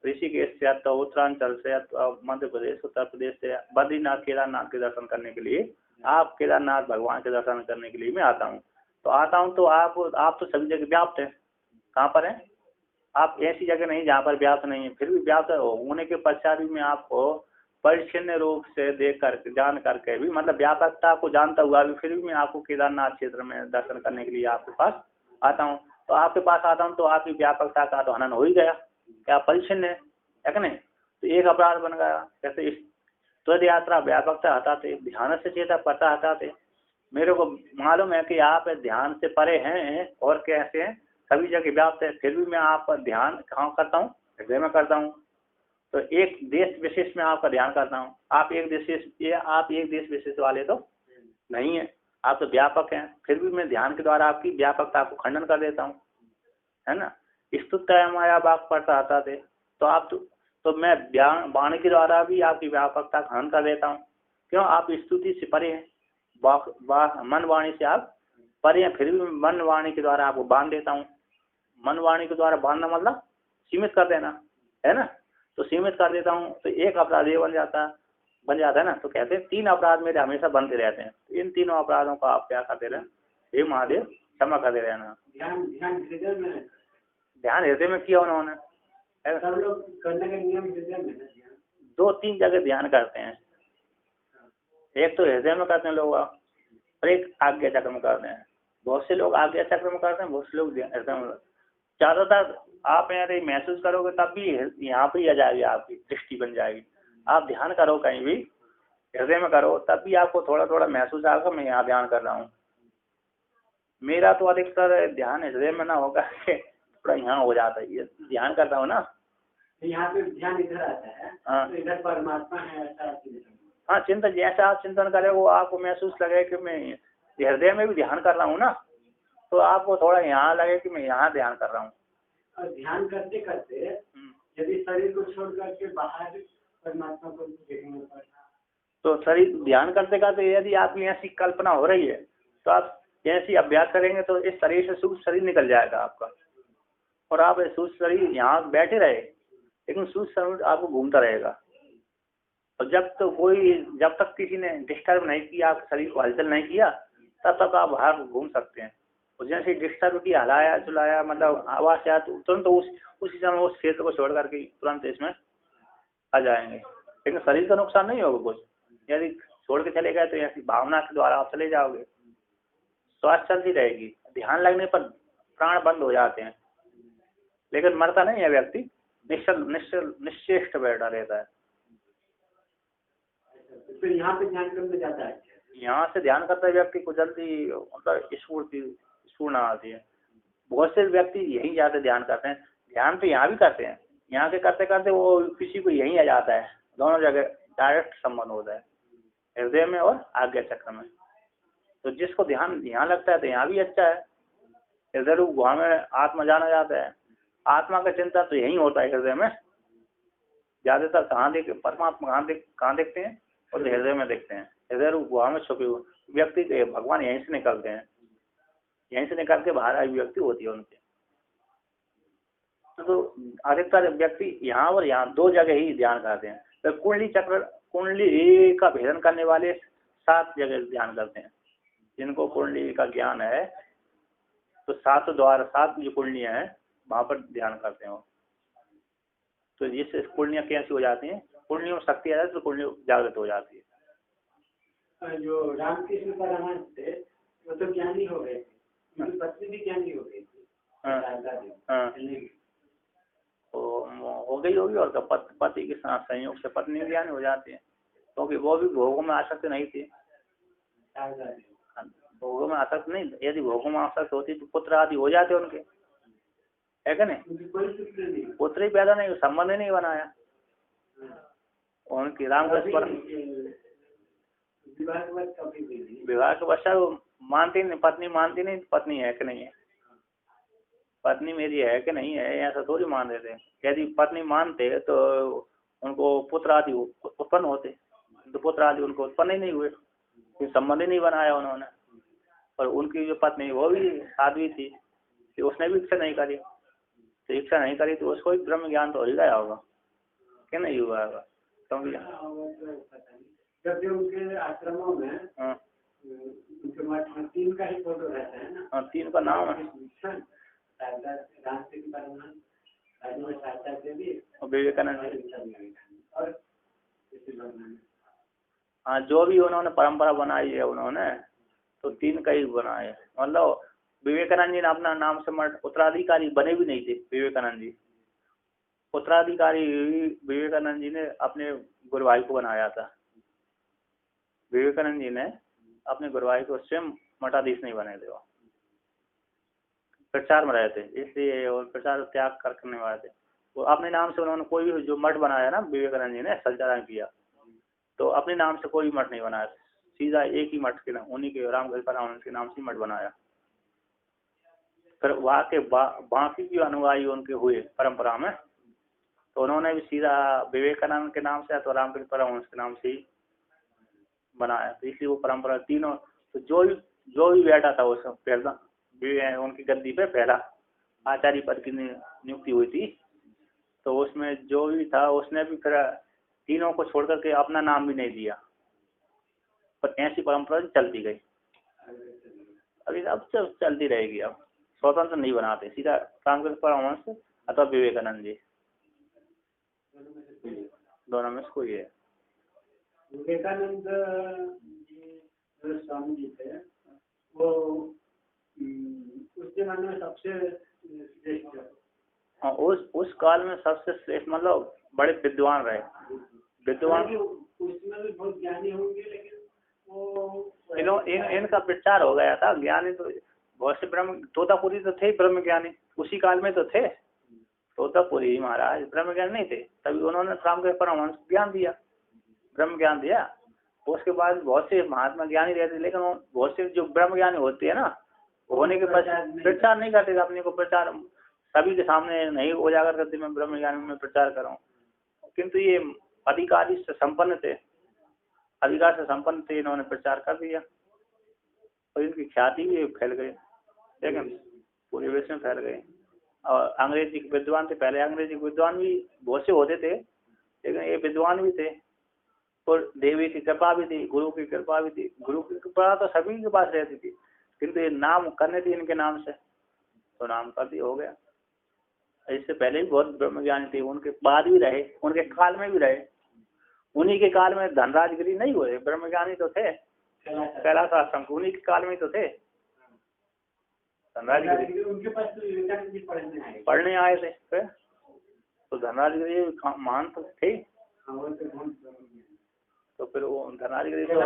A: ऋषिकेश से तो उत्तरांचल से मध्य प्रदेश उत्तर प्रदेश से बद्रीनाथ केदारनाथ के दर्शन करने के लिए, आप केदारनाथ भगवान के दर्शन करने के लिए मैं आता हूँ। तो आता हूँ तो आप तो सभी जगह व्याप्त हैं। कहाँ पर हैं आप? ऐसी जगह नहीं जहाँ पर व्याप्त नहीं है, फिर भी व्याप्त होने के पश्चात भी मैं आपको परिच्छिन्न रूप से देख कर जान करके भी, मतलब व्यापकता को जानता हुआ भी, फिर भी मैं आपको केदारनाथ क्षेत्र में दर्शन करने के लिए आपके पास आता हूँ। तो आपके पास आता हूँ तो आपकी व्यापकता का तो हनन हो ही गया, क्या परिच्छिन्न है कि नहीं? तो एक अपराध बन गया। जैसे इस त्वद यात्रा व्यापकता हटाते, ध्यान से चेता पता हटाते। मेरे को मालूम है कि आप ध्यान से परे हैं और कैसे हैं, सभी जगह व्याप्त है, फिर भी मैं आपका ध्यान कहाँ करता हूँ? हृदय में करता हूँ। तो एक देश विशेष में आपका ध्यान करता हूँ। आप एक देश विशेष वाले तो नहीं है, आप तो व्यापक हैं, फिर भी मैं ध्यान के द्वारा आपकी व्यापकता को खंडन कर देता हूँ, है ना? स्तुत्य माया बाग पढ़ता आता थे तो आप तो मैं वाणी के द्वारा भी आपकी व्यापकता खंडन कर देता हूँ। क्यों? आप स्तुति से परे हैं, मन वाणी से आप परे हैं, फिर भी मन वाणी के द्वारा आपको बांध देता हूँ। मन वाणी के द्वारा बांधना मतलब सीमित कर देना, है ना? तो सीमित कर देता हूँ तो एक अपराध ये बन जाता है ना। तो कहते हैं 3 अपराध मेरे हमेशा बनते रहते हैं। इन तीनों अपराधों का आप क्या करते रहे? हे महादेव क्षमा करते रहना। ध्यान हृदय में किया उन्होंने,
B: सब लोग करने का नियम हृदय में है।
A: 2-3 जगह ध्यान करते हैं। एक तो हृदय में करते हैं लोग और एक आज्ञा चक्र में करते हैं। बहुत से लोग आज्ञा चक्र में करते हैं, बहुत से लोग हृदय में। ज्यादातर आप यार महसूस करोगे तब भी यहाँ पे आ जाएगी, आपकी दृष्टि बन जाएगी। आप ध्यान करो कहीं भी हृदय में करो तब भी आपको थोड़ा थोड़ा महसूस आएगा मैं यहाँ ध्यान कर रहा हूँ। मेरा तो अधिकतर ध्यान हृदय में ना होगा थोड़ा यहाँ हो जाता है, ये ध्यान करता हूँ ना,
B: यहाँ पे ध्यान इधर आता है।
A: हाँ
B: तो इधर परमात्मा है ऐसा।
A: हाँ, चिंतन जैसा आप चिंतन करें वो आपको महसूस लगे कि मैं हृदय में भी ध्यान कर रहा हूँ ना, तो आपको थोड़ा यहाँ लगे कि मैं यहाँ ध्यान कर रहा हूँ।
B: और ध्यान करते करते यदि शरीर को छोड़ करके बाहर परमात्मा को देखना पड़ता, तो
A: शरीर ध्यान करते करते यदि आपकी ऐसी कल्पना हो रही है तो आप जैसी अभ्यास करेंगे तो इस शरीर से सूक्ष्म शरीर निकल जाएगा आपका, और आप सूक्ष्म शरीर यहाँ बैठे रहे लेकिन सूक्ष्म शरीर आपको घूमता रहेगा। और जब तक किसी ने डिस्टर्ब नहीं किया, आप शरीर को हलचल नहीं किया, तब तक आप बाहर घूम सकते हैं। और जैसे डिस्टर्ब किया, हलाया चुलाया, मतलब आवाज आया तो तुरंत उसी समय उस क्षेत्र को छोड़ करके तुरंत इसमें आ जाएंगे। लेकिन शरीर का नुकसान नहीं होगा कुछ। यदि छोड़ के चले गए तो ऐसी भावना के द्वारा आप चले जाओगे, श्वास चलती रहेगी। ध्यान लगने पर प्राण बंद हो जाते हैं लेकिन मरता नहीं है व्यक्ति, निश्चेष्ट बैठा रहता है।
B: फिर यहाँ पे ध्यान करने जाता है,
A: यहाँ से ध्यान करता है व्यक्ति को जल्दी मतलब स्फूर्ति आती है। बहुत से व्यक्ति यहीं जाते ध्यान करते हैं। ध्यान तो यहाँ भी करते हैं, यहाँ के करते करते वो किसी को यहीं आ जाता है। दोनों जगह डायरेक्ट संबंध होता है, हृदय में और आज्ञा चक्र में। तो जिसको ध्यान यहाँ लगता है तो यहाँ भी अच्छा है। हृदय रूप गुहा में आत्मा जाना जाता है। आत्मा का चिंता तो यही होता है हृदय में। ज्यादातर कहाँ परमात्मा कहाँ देखते हैं? और हृदय में देखते हैं। हृदय रूप गुहा में छुपे हुए व्यक्ति भगवान यहीं से निकलते हैं, यहीं से निकल के बाहर अभिव्यक्ति होती है उनके। तो अधिकतर व्यक्ति यहाँ और यहाँ 2 जगह ही ध्यान करते हैं। तो कुंडली का भेदन करने वाले 7 जगह ध्यान करते हैं। जिनको कुंडली का ज्ञान है तो 7 जो कुंडलियाँ हैं वहाँ पर ध्यान करते हैं। तो जिससे कुंडलियाँ कैसी हो जाती हैं? कुंडलियों में शक्ति आ जाती है तो कुंडली जागृत हो जाती है।
B: जो रामकृष्ण परमहंस थे वो तो ज्ञानी हो गए थे, उनकी पत्नी भी ज्ञानी हो गई थी।
A: तो हो गई होगी, और पति के साथ संयोग से पत्नी ज्ञानी हो जाती है, क्योंकि वो भी भोगों में आसक्त नहीं थी। भोगों में आसक्त नहीं, यदि भोगों में आसक्त होती तो पुत्र आदि हो जाते उनके, है क्या नहीं? पुत्र ही पैदा नहीं, संबंध ही नहीं बनाया उनकी। रामकृष्ण पर विवाह के पश्चात मानती नहीं, पत्नी मानती नहीं पत्नी है कि नहीं है, पत्नी मेरी है कि नहीं है, ऐसा थोड़ी मान देते। यदि पत्नी मानते तो उनको पुत्र आदि उत्पन्न होते, तो पुत्र आदि उनको उत्पन्न ही नहीं हुए। कोई संबंध ही नहीं बनाया उन्होंने। और उनकी जो पत्नी वो भी साध्वी थी कि उसने भी इच्छा नहीं करी, तो इच्छा नहीं करी तो उसको भी ब्रह्म ज्ञान तो हो ही गया होगा, क्या नहीं हुआ होगा? क्योंकि
B: जब भी उनके आश्रमों में
A: हाँ
B: उनके मठ में 3 का ही फोटो रहता है ना।
A: हाँ 3 का नाम है और विवेकानंद।
B: और
A: हाँ जो भी उन्होंने परंपरा बनाई है उन्होंने तो 3 का ही बनाए। मतलब विवेकानंद जी ने अपना नाम से मठ उत्तराधिकारी बने भी नहीं थे। विवेकानंद जी उत्तराधिकारी विवेकानंद जी ने अपने गुरु भाई को बनाया था। विवेकानंद जी ने अपने गुरु भाई को स्वयं मठाधीश नहीं बने थे, वो प्रचार में रहे थे इसलिए, और प्रचार त्याग करने वाले थे। वो अपने नाम से उन्होंने कोई भी जो मठ बनाया ना विवेकानंद जी ने संचालन किया, तो अपने नाम से कोई मठ नहीं बनाया, सीधा एक ही मठ के नाम उन्हीं के रामकृष्ण परमहंस के नाम से मठ बनाया। फिर वहाँ के बाकी भी अनुयायी उनके हुए परंपरा में, तो उन्होंने भी सीधा विवेकानंद के नाम से तो रामकृष्ण परमहंस के नाम से ही बनाया। तो इसलिए वो परंपरा तीनों, तो जो भी बैठा था उस पहला उनकी गद्दी पे पहला आचार्य पद की नियुक्ति हुई थी, तो उसमें जो भी था उसने भी फिर तीनों को छोड़ करके अपना नाम भी नहीं दिया, पर ऐसी परंपरा चलती गई। अभी अब चलती रहेगी। अब स्वतंत्र नहीं बनाते, सीधा रामकृष्ण परमहंस अथवा विवेकानंद जी, दोनों में से कोई है।
B: विवेकानंद जी जो स्वामी जी थे वो उस जमाने में सबसे श्रेष्ठ,
A: हाँ उस काल में सबसे श्रेष्ठ, मतलब बड़े विद्वान रहे। विद्वान
B: उसमें भी बहुत ज्ञानी होंगे, लेकिन वो
A: इनका प्रचार हो गया था। ज्ञानी तो बहुत से ब्रह्म तोतापुरी तो थे ब्रह्म ज्ञानी, उसी काल में तो थे तोतापुरी महाराज, ब्रह्म ज्ञानी नहीं थे, तभी उन्होंने रामकृष्ण परमहंस ज्ञान दिया, ब्रह्म ज्ञान दिया। उसके बाद बहुत से महात्मा ज्ञानी रहते, लेकिन बहुत से जो ब्रह्म ज्ञानी होते हैं ना, होने के पश्चात प्रचार नहीं करते, अपने को प्रचार सभी के सामने नहीं उजागर करते मैं ब्रह्म ज्ञान में प्रचार कर रहा हूँ। किंतु ये अधिकारी से संपन्न थे, अधिकार से संपन्न थे, इन्होंने प्रचार कर दिया और इनकी ख्याति भी फैल गई, लेकिन पूरे विश्व में फैल गई। और अंग्रेजी के विद्वान थे, पहले अंग्रेजी के विद्वान भी बहुत से होते थे, लेकिन ये विद्वान भी थे और देवी की कृपा भी थी, गुरु की कृपा भी थी। गुरु की कृपा तो सभी के पास रहती थी, किंतु ये नाम करने थी इनके नाम से, तो नाम कर दिया, हो गया। इससे पहले भी बहुत ब्रह्मज्ञानी थे, उनके बाद भी रहे, उनके काल में भी रहे। उन्हीं के काल में धनराजगिरी नहीं हुए, ब्रह्मज्ञानी तो थे, कैलाश आश्रम उन्हीं के काल में तो थे। धनराजगिरी
B: उनके पास तो
A: पढ़ने आए थे फिर, तो धनराजगिरी महान तो थे, तो फिर वो धनराजगिरी तो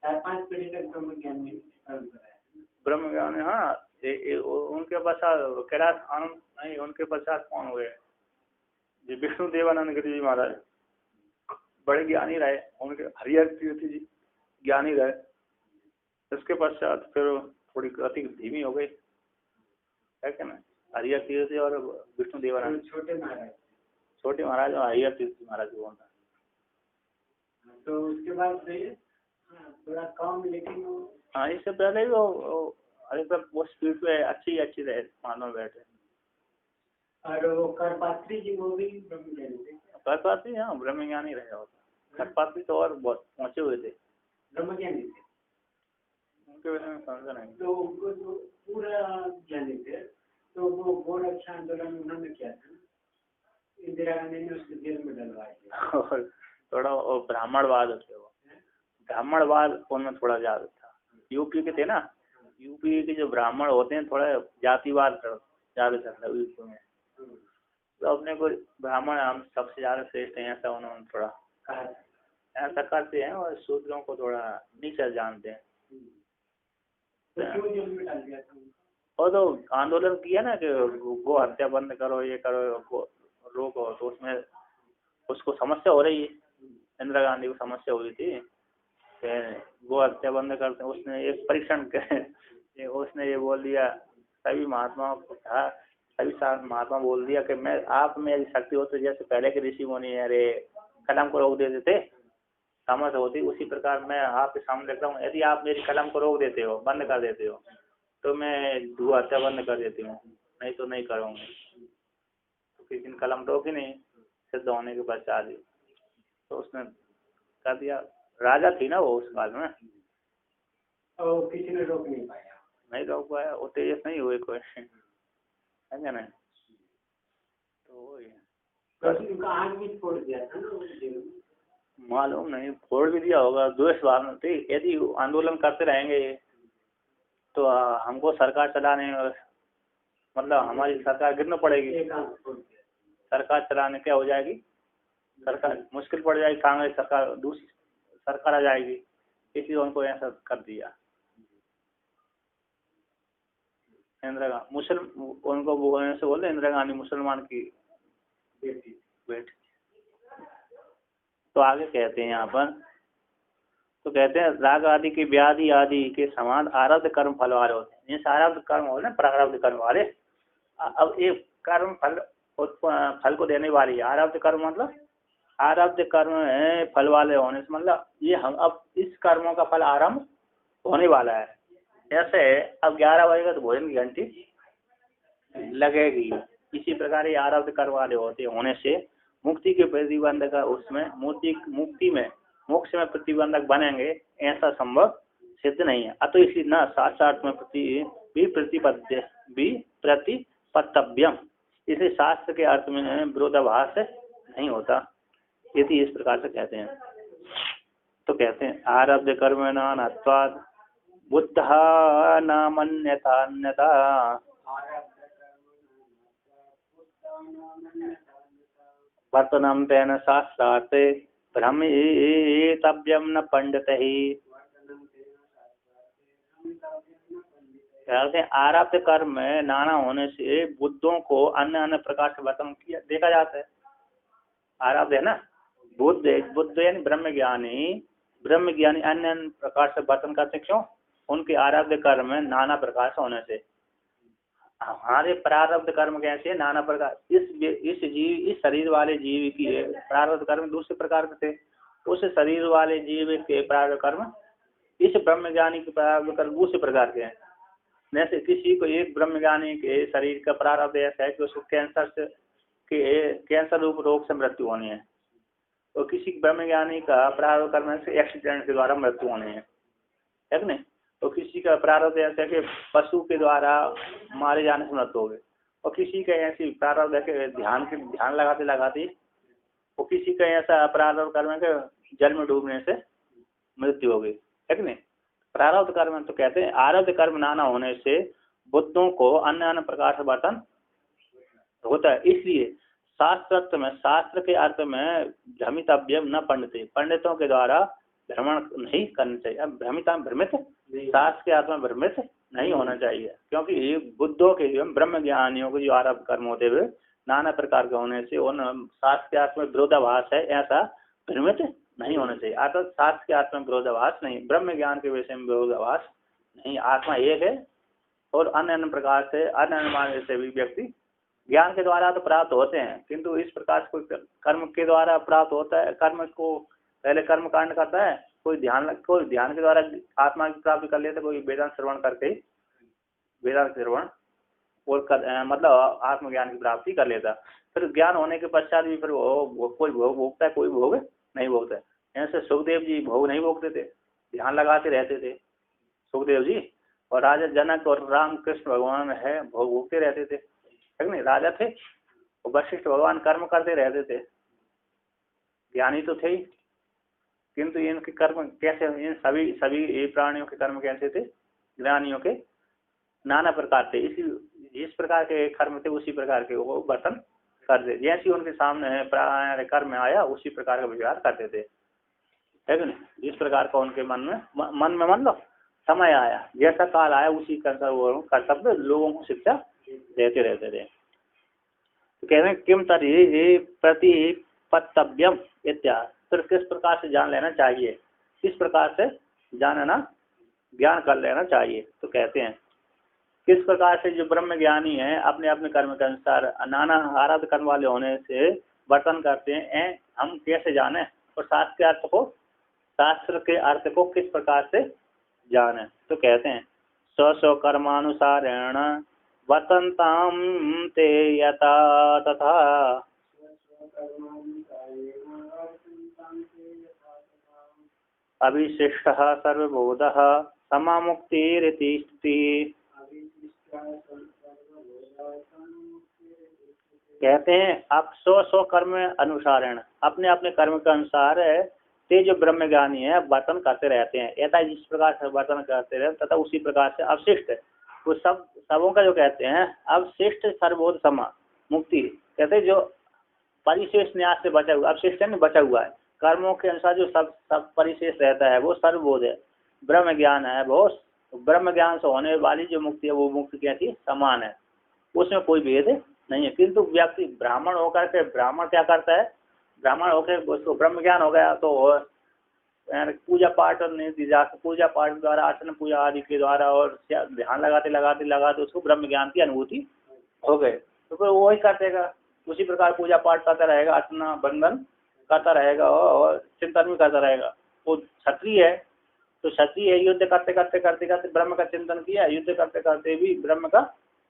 B: 4-5 पीढ़ी तक
A: ब्रह्म ज्ञान। हाँ उनके पश्चात कैलाश आनंद नहीं, उनके पश्चात कौन हुए, जी विष्णु देवानंद गिरी जी महाराज बड़े ज्ञानी रहे, उनके हरिहर तीर्थ जी ज्ञानी रहे। इसके पश्चात फिर थोड़ी गति धीमी हो गई है क्या ना, हरिहर तीर्थ और विष्णु देवानंद छोटे महाराज और हरिहर तीर्थ महाराज को बोलता।
B: तो उसके बाद थोड़ा कम, लेकिन
A: हाँ इससे पहले भी वो अरे वो स्पीड पे अच्छी रहे, मानो बैठे।
B: और वो करपात्री जी वो भी ब्रह्मज्ञानी थे।
A: करपात्री हाँ ब्रह्मज्ञानी रहे होता, करपात्री तो और बहुत पहुंचे हुए थे,
B: ब्रह्मज्ञानी थे,
A: उनके बारे में समझा नहीं।
B: तो उनको तो पूरा ज्ञानी थे, तो वो गोरक्षा आंदोलन उन्होंने किया था, इंदिरा गांधी ने उसको जेल में डलवाया।
A: और थोड़ा वो ब्राह्मणवाद थे, वो ब्राह्मणवाद उनमें थोड़ा ज्यादा था। यूपी के थे ना, यूपी के जो ब्राह्मण होते हैं थोड़ा जातिवाद ज्यादा चलता है यूपी में, तो अपने को ब्राह्मण हम सबसे ज्यादा श्रेष्ठ हैं ऐसा उन्होंने थोड़ा ऐसा करते हैं, और शूद्रों को थोड़ा नीचा जानते हैं। और तो आंदोलन किया ना कि गो हत्या बंद करो, ये करो, रोको, तो उसमें उसको समस्या हो रही है, इंदिरा गांधी को समस्या हो रही थी, गो हत्या बंद करते हैं। उसने एक परीक्षण के उसने ये बोल दिया, सभी महात्माओं को कहा, सभी महात्मा बोल दिया कि मैं आप मेरी शक्ति हो तो जैसे पहले के ऋषि मुनि अरे कलम को रोक देते थे, समझ होती, उसी प्रकार मैं आपके सामने देख रहा हूँ। यदि आप मेरी कलम को रोक देते हो, बंद कर देते हो, तो मैं धुआ हत्या बंद कर देती हूँ, नहीं तो नहीं करूँगी। तो किसी ने कलम रोकी नहीं सिद्ध होने के पश्चात ही, तो उसने कर दिया। राजा थी ना वो उस काल में,
B: और किसी ने रोक नहीं पाया।
A: नहीं रोक पाया, वो तेजस नहीं हुए कोई, है क्या नहीं। तो वही है।
B: तो उनका आग भी छोड़ दिया था ना वो जेल में।
A: मालूम नहीं, फोड़ भी दिया होगा, द्वेष भावना थी। यदि आंदोलन करते रहेंगे तो हमको सरकार चलाने, मतलब हमारी सरकार गिरना पड़ेगी।
B: एक आग छोड़ दिया।
A: सरकार चलाने क्या हो जाएगी, सरकार मुश्किल पड़ जाएगी, कांग्रेस सरकार, दूसरी सरकार आ जाएगी, इसलिए उनको ऐसा कर दिया। इंदिरा गांधी उनको वो ऐसे बोलते, इंदिरा गांधी मुसलमान की बेटी। तो आगे कहते हैं यहाँ पर, तो कहते हैं राग आदि के व्याधि आदि के समान आरब्ध कर्म फल वाले होते हैं। ये आरब्ध कर्म हो ना, प्रारब्ध कर्म वाले। अब एक कर्म फल को देने वाली है। आरब्ध कर्म मतलब आरब्ध कर्म है फल वाले होने से, मतलब ये हम अब इस कर्मों का फल आरंभ होने वाला है। जैसे अब 11 बजेगा तो भोजन की घंटी लगेगी, इसी प्रकार ये आरब्ध कर्म वाले होते होने से मुक्ति के प्रतिबंधक उसमें मुक्ति में मोक्ष में प्रतिबंधक बनेंगे, ऐसा संभव सिद्ध नहीं है। अतो इसलिए न शास्त्रार्थ में प्रतिपत्तव्यम, इसे शास्त्र के अर्थ में विरोधाभास नहीं होता, यदि इस प्रकार से कहते हैं। तो कहते हैं आरब्ध कर्म नानात्वाद बुद्ध नामन्यथा वर्तनम तेन शास्त्रार्थे भ्रमितव्यम न पंडितैः। कहते हैं आरब्ध कर्म में नाना होने से बुद्धों को अन्य अन्य प्रकार से वर्तन किया देखा जाता है। आरब्ध है ना, बुद्ध यानी ब्रह्म ज्ञानी अन्य अन्य प्रकार से वर्तन करते, क्यों? उनके आरब्ध कर्म में नाना प्रकार से होने से। हमारे प्रारब्ध कर्म कैसे नाना प्रकार, इस शरीर वाले जीव की प्रारब्ध कर्म दूसरे प्रकार के थे, उस शरीर वाले जीव के प्रारब्ध कर्म इस ब्रह्म ज्ञानी के प्रारब्ध कर्म दूसरे प्रकार के हैं। जैसे किसी को एक ब्रह्म ज्ञानी के शरीर का प्रारब्ध ऐसा है कि उसको कैंसर रूप रोग से मृत्यु होनी है, तो किसी ब्रह्म ज्ञानी का प्रारब्ध कर्म से एक्सीडेंट के द्वारा मृत्यु होनी है कि नहीं। तो किसी का प्रारब्ध ऐसा है कि पशु के द्वारा मारे जाने से मृत्यु हो गई, और किसी का ऐसी प्रारब्ध है कि ध्यान लगाते लगाते, और किसी का ऐसा प्रारब्ध कर्म है कि जल में डूबने से मृत्यु हो गई, है कि नहीं। प्रारब्ध कर्म तो कहते हैं आरब्ध कर्म नाना होने से बुद्धों को अन्य अन्य प्रकार से वर्तन होता है। इसलिए शास्त्र के अर्थ में भ्रमितव्यम न पंडितों के द्वारा भ्रमण नहीं करना चाहिए। अब भ्रमित शास्त्र के अर्थ में भ्रमित नहीं होना चाहिए, क्योंकि बुद्धों के ब्रह्म ज्ञानियों के जो आरब्ध कर्म होते हुए नाना प्रकार के होने से उन शास्त्र के अर्थ में विरोधाभास है, ऐसा भ्रमित नहीं होना चाहिए। अर्थात शास्त्र के अर्थ में विरोधाभास नहीं, ब्रह्म ज्ञान के विषय में विरोधाभास नहीं। आत्मा एक है और अन्य अन्य प्रकार से अन्य अन्य मार्ग से भी व्यक्ति ज्ञान के द्वारा तो प्राप्त होते हैं, किंतु इस प्रकार से कोई कर्म के द्वारा प्राप्त होता है। कर्म को पहले कर्म कांड करता है, कोई ध्यान के द्वारा आत्मा की प्राप्ति कर लेते, कोई वेदांत श्रवण करके वेदांत श्रवण और मतलब आत्मज्ञान की प्राप्ति कर लेता। फिर ज्ञान होने के पश्चात भी फिर वो कोई भोग भोगता है, कोई भोग नहीं भोगता है। ऐसे सुखदेव जी भोग नहीं भोगते थे, ध्यान लगाते रहते थे सुखदेव जी, और राजा जनक और राम कृष्ण भगवान है भोग भोगते रहते थे, नहीं राजा थे। और वशिष्ठ भगवान कर्म करते रहते थे, ज्ञानी तो थे ही, किंतु इनके कर्म कैसे, इन सभी प्राणियों के कर्म कैसे थे, ज्ञानियों के नाना प्रकार थे। इसी जिस प्रकार के कर्म थे उसी प्रकार के वो वर्तन करते, जैसे उनके सामने कर्म आया उसी प्रकार का विचार करते थे, है कि नहीं। जिस प्रकार का उनके मन में मान लो समय आया, जैसा काल आया उसी कर्तव्य लोगों को शिक्षा देते रहते थे। तो कह रहे हैं किम तरी प्रतिपत्तव्यम इत्यादि, फिर किस प्रकार से जान लेना चाहिए, किस प्रकार से जानना ज्ञान कर लेना चाहिए। तो कहते हैं किस प्रकार से जो ब्रह्म ज्ञानी है अपने अपने कर्म के अनुसार नाना आराध कर्म वाले होने से वर्तन करते हैं, हम कैसे जाने और शास्त्र के अर्थ को शास्त्र के अर्थ को किस प्रकार से जाने। तो कहते हैं स्व स्व कर्मानुसारेण वतन्ताम ते यथा तथा अभिशिष्टः सर्वबोधः समामुक्तिरिति स्तुति। कहते हैं आप स्व स्व कर्म अनुसारेण अपने अपने कर्म के अनुसार ते जो ब्रह्म ज्ञानी है वर्तन करते रहते हैं, ऐसा जिस प्रकार से वर्तन करते रहते तथा उसी प्रकार से अवशिष्ट वो सबों का जो कहते हैं अवशिष्ट सर्वबोध समा मुक्ति। कहते हैं जो परिशेष न्यास से बचा हुआ, अवशिष्ट है बचा हुआ है, कर्मों के अनुसार जो सब परिशेष रहता है वो सर्वबोध है, ब्रह्म ज्ञान है, वो ब्रह्म ज्ञान से होने वाली जो मुक्ति है वो मुक्ति कैसी समान है, उसमें कोई भेद नहीं है। किंतु व्यक्ति ब्राह्मण होकर के ब्राह्मण क्या करता है, ब्राह्मण होकर उसको ब्रह्म ज्ञान हो गया तो पूजा पाठ नहीं दी जा, पूजा पाठ द्वारा अर्चना पूजा आदि के द्वारा और ध्यान लगाते लगाते लगाते उसको ब्रह्म ज्ञान की अनुभूति हो गए, तो फिर वही करतेगा उसी प्रकार पूजा पाठ करता रहेगा, अर्चना बंधन करता रहेगा और चिंतन भी करता रहेगा। वो क्षत्रिय है तो क्षत्रिय युद्ध करते करते करते करते ब्रह्म का चिंतन किया, युद्ध करते करते भी ब्रह्म का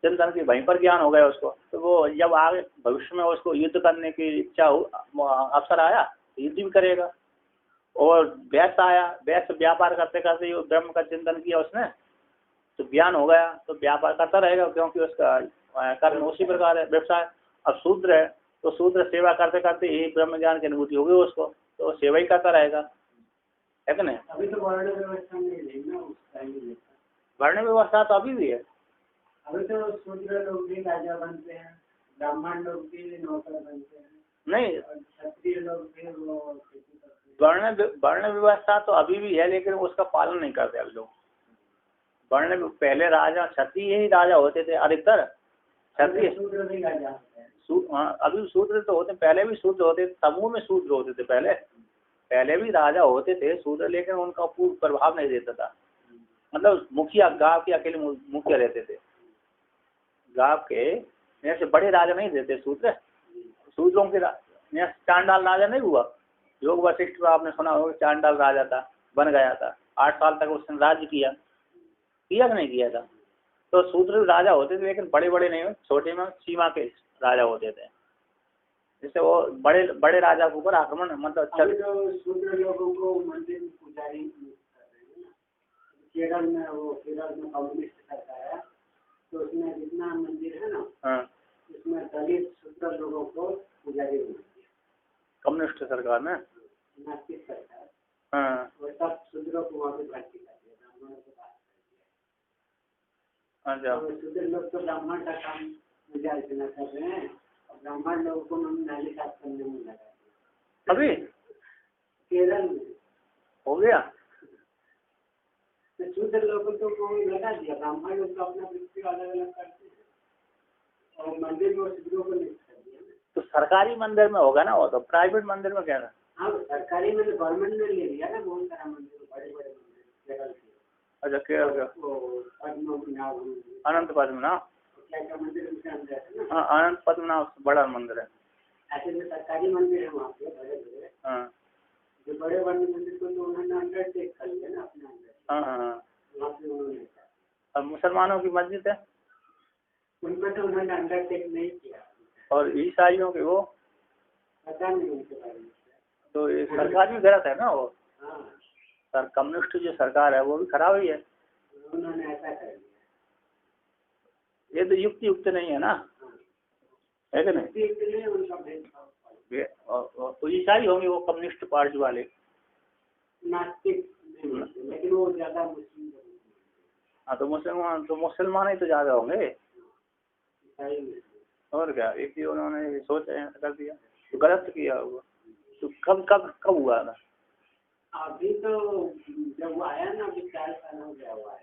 A: चिंतन की वहीं पर ज्ञान हो गया उसको, तो वो जब आगे भविष्य में उसको युद्ध करने की इच्छा हो अवसर आया तो युद्ध भी करेगा। और व्यस्त आया, व्यस्त व्यापार करते करते ब्रह्म का चिंतन किया उसने तो ज्ञान हो गया तो व्यापार करता रहेगा क्योंकि उसका कर्म उसी प्रकार है व्यवसाय। अब शूद्र है तो शूद्र सेवा करते करते यही ब्रह्म ज्ञान की अनुभूति होगी उसको, तो सेवा ही करता रहेगा, है कि नहीं।
B: अभी तो वर्ण व्यवस्था नहीं ना, उस टाइम
A: वर्ण व्यवस्था तो अभी भी है।
B: अभी तो शूद्र लोग भी राजा बनते हैं, ब्राह्मण लोग भी नौकर बनते हैं,
A: नहीं
B: क्षत्रिय लोग भी वो खेती करते हैं।
A: वर्ण व्यवस्था तो अभी भी है लेकिन उसका पालन नहीं करते अब लोग। वर्ण पहले राजा क्षत्रिय ही राजा होते थे अधिकतर, क्षत्रिय
B: शूद्र भी राजा होते हैं।
A: अभी शूद्र तो होते, पहले भी शूद्र होते, समूह में शूद्र होते थे, पहले भी राजा होते थे शूद्र, लेकिन उनका पूर्ण प्रभाव नहीं देता था। मतलब मुखिया गांव के अकेले मुखिया रहते थे, गांव के जैसे बड़े राजा नहीं देते शूद्र, शूद्रों के चांडाल राजा नहीं हुआ। योग वशिष्ठ आपने सुना होगा, चांडाल राजा था, बन गया था, 8 साल तक उसने राज्य किया कि नहीं किया था। तो शूद्र राजा होते थे लेकिन बड़े बड़े नहीं, छोटे में सीमा के राजा होते थे, जिससे वो बड़े बड़े राजा के ऊपर आक्रमण मतलब
B: तो शूद्र लोगों को मंदिर में पुजारी केरल में कम्युनिस्ट करता है तो उसमें जितना मंदिर है ना उसमें दलित शूद्र लोगों को पुजारी बनाती है
A: कम्युनिस्ट सरकार में,
B: नास्तिक सरकार, वो सब शूद्रों को वहाँ पे भर्ती कर दिया, ब्राह्मणों को बात कर दिया। तो शूद्र लोग तो ब्राह्मण का काम पूजा अर्चना कर रहे हैं और ब्राह्मण लोगों को नाली साफ करने में लगा दिया।
A: अभी
B: केरल में
A: हो गया,
B: तो शूद्र लोगों को लगा दिया, ब्राह्मण लोग तो अपना वृत्ति अलग अलग करते हैं और मंदिर में शूद्रों को नहीं कर दिया। तो
A: सरकारी मंदिर में होगा ना, वो तो प्राइवेट मंदिर में क्या है।
B: हाँ सरकारी में गवर्नमेंट ने ले लिया ना बहुत सारा मंदिर, बड़े बड़े मंदिर केरल के।
A: अच्छा केरल का अनंत पद्मनाभ,
B: क्या मंदिर उसके अंदर है ना।
A: हाँ अनंत पद्मनाभ बड़ा मंदिर है।
B: ऐसे जो सरकारी मंदिर है वहाँ पे बड़े बड़े, जो बड़े बड़े मंदिर को तो उन्होंने अंडरटेक कर लिया ना अपने अंदर। वहाँ पे उन्होंने,
A: अब मुसलमानों की मस्जिद है
B: उनमें तो उन्होंने अंडरटेक नहीं किया।
A: और ईसाइयों के वो
B: पता नहीं उनके बारे में,
A: तो ये सरकार भी गलत है ना वो। सर कम्युनिस्ट जो सरकार है वो भी खराब ही है,
B: उन्होंने ऐसा कर दिया।
A: ये तो युक्त नहीं है ना, है कि नहीं। तो ईसाई होंगे वो कम्युनिस्ट पार्टी वाले,
B: नास्तिक लेकिन वो ज्यादा मुस्लिम।
A: हाँ तो मुसलमान ही तो ज्यादा होंगे और क्या। एक ही उन्होंने सोच कर दिया तो गलत किया होगा। तो कब हुआ था।
B: अभी तो जब वो आया ना अभी 4 साल हो गया हुआ है।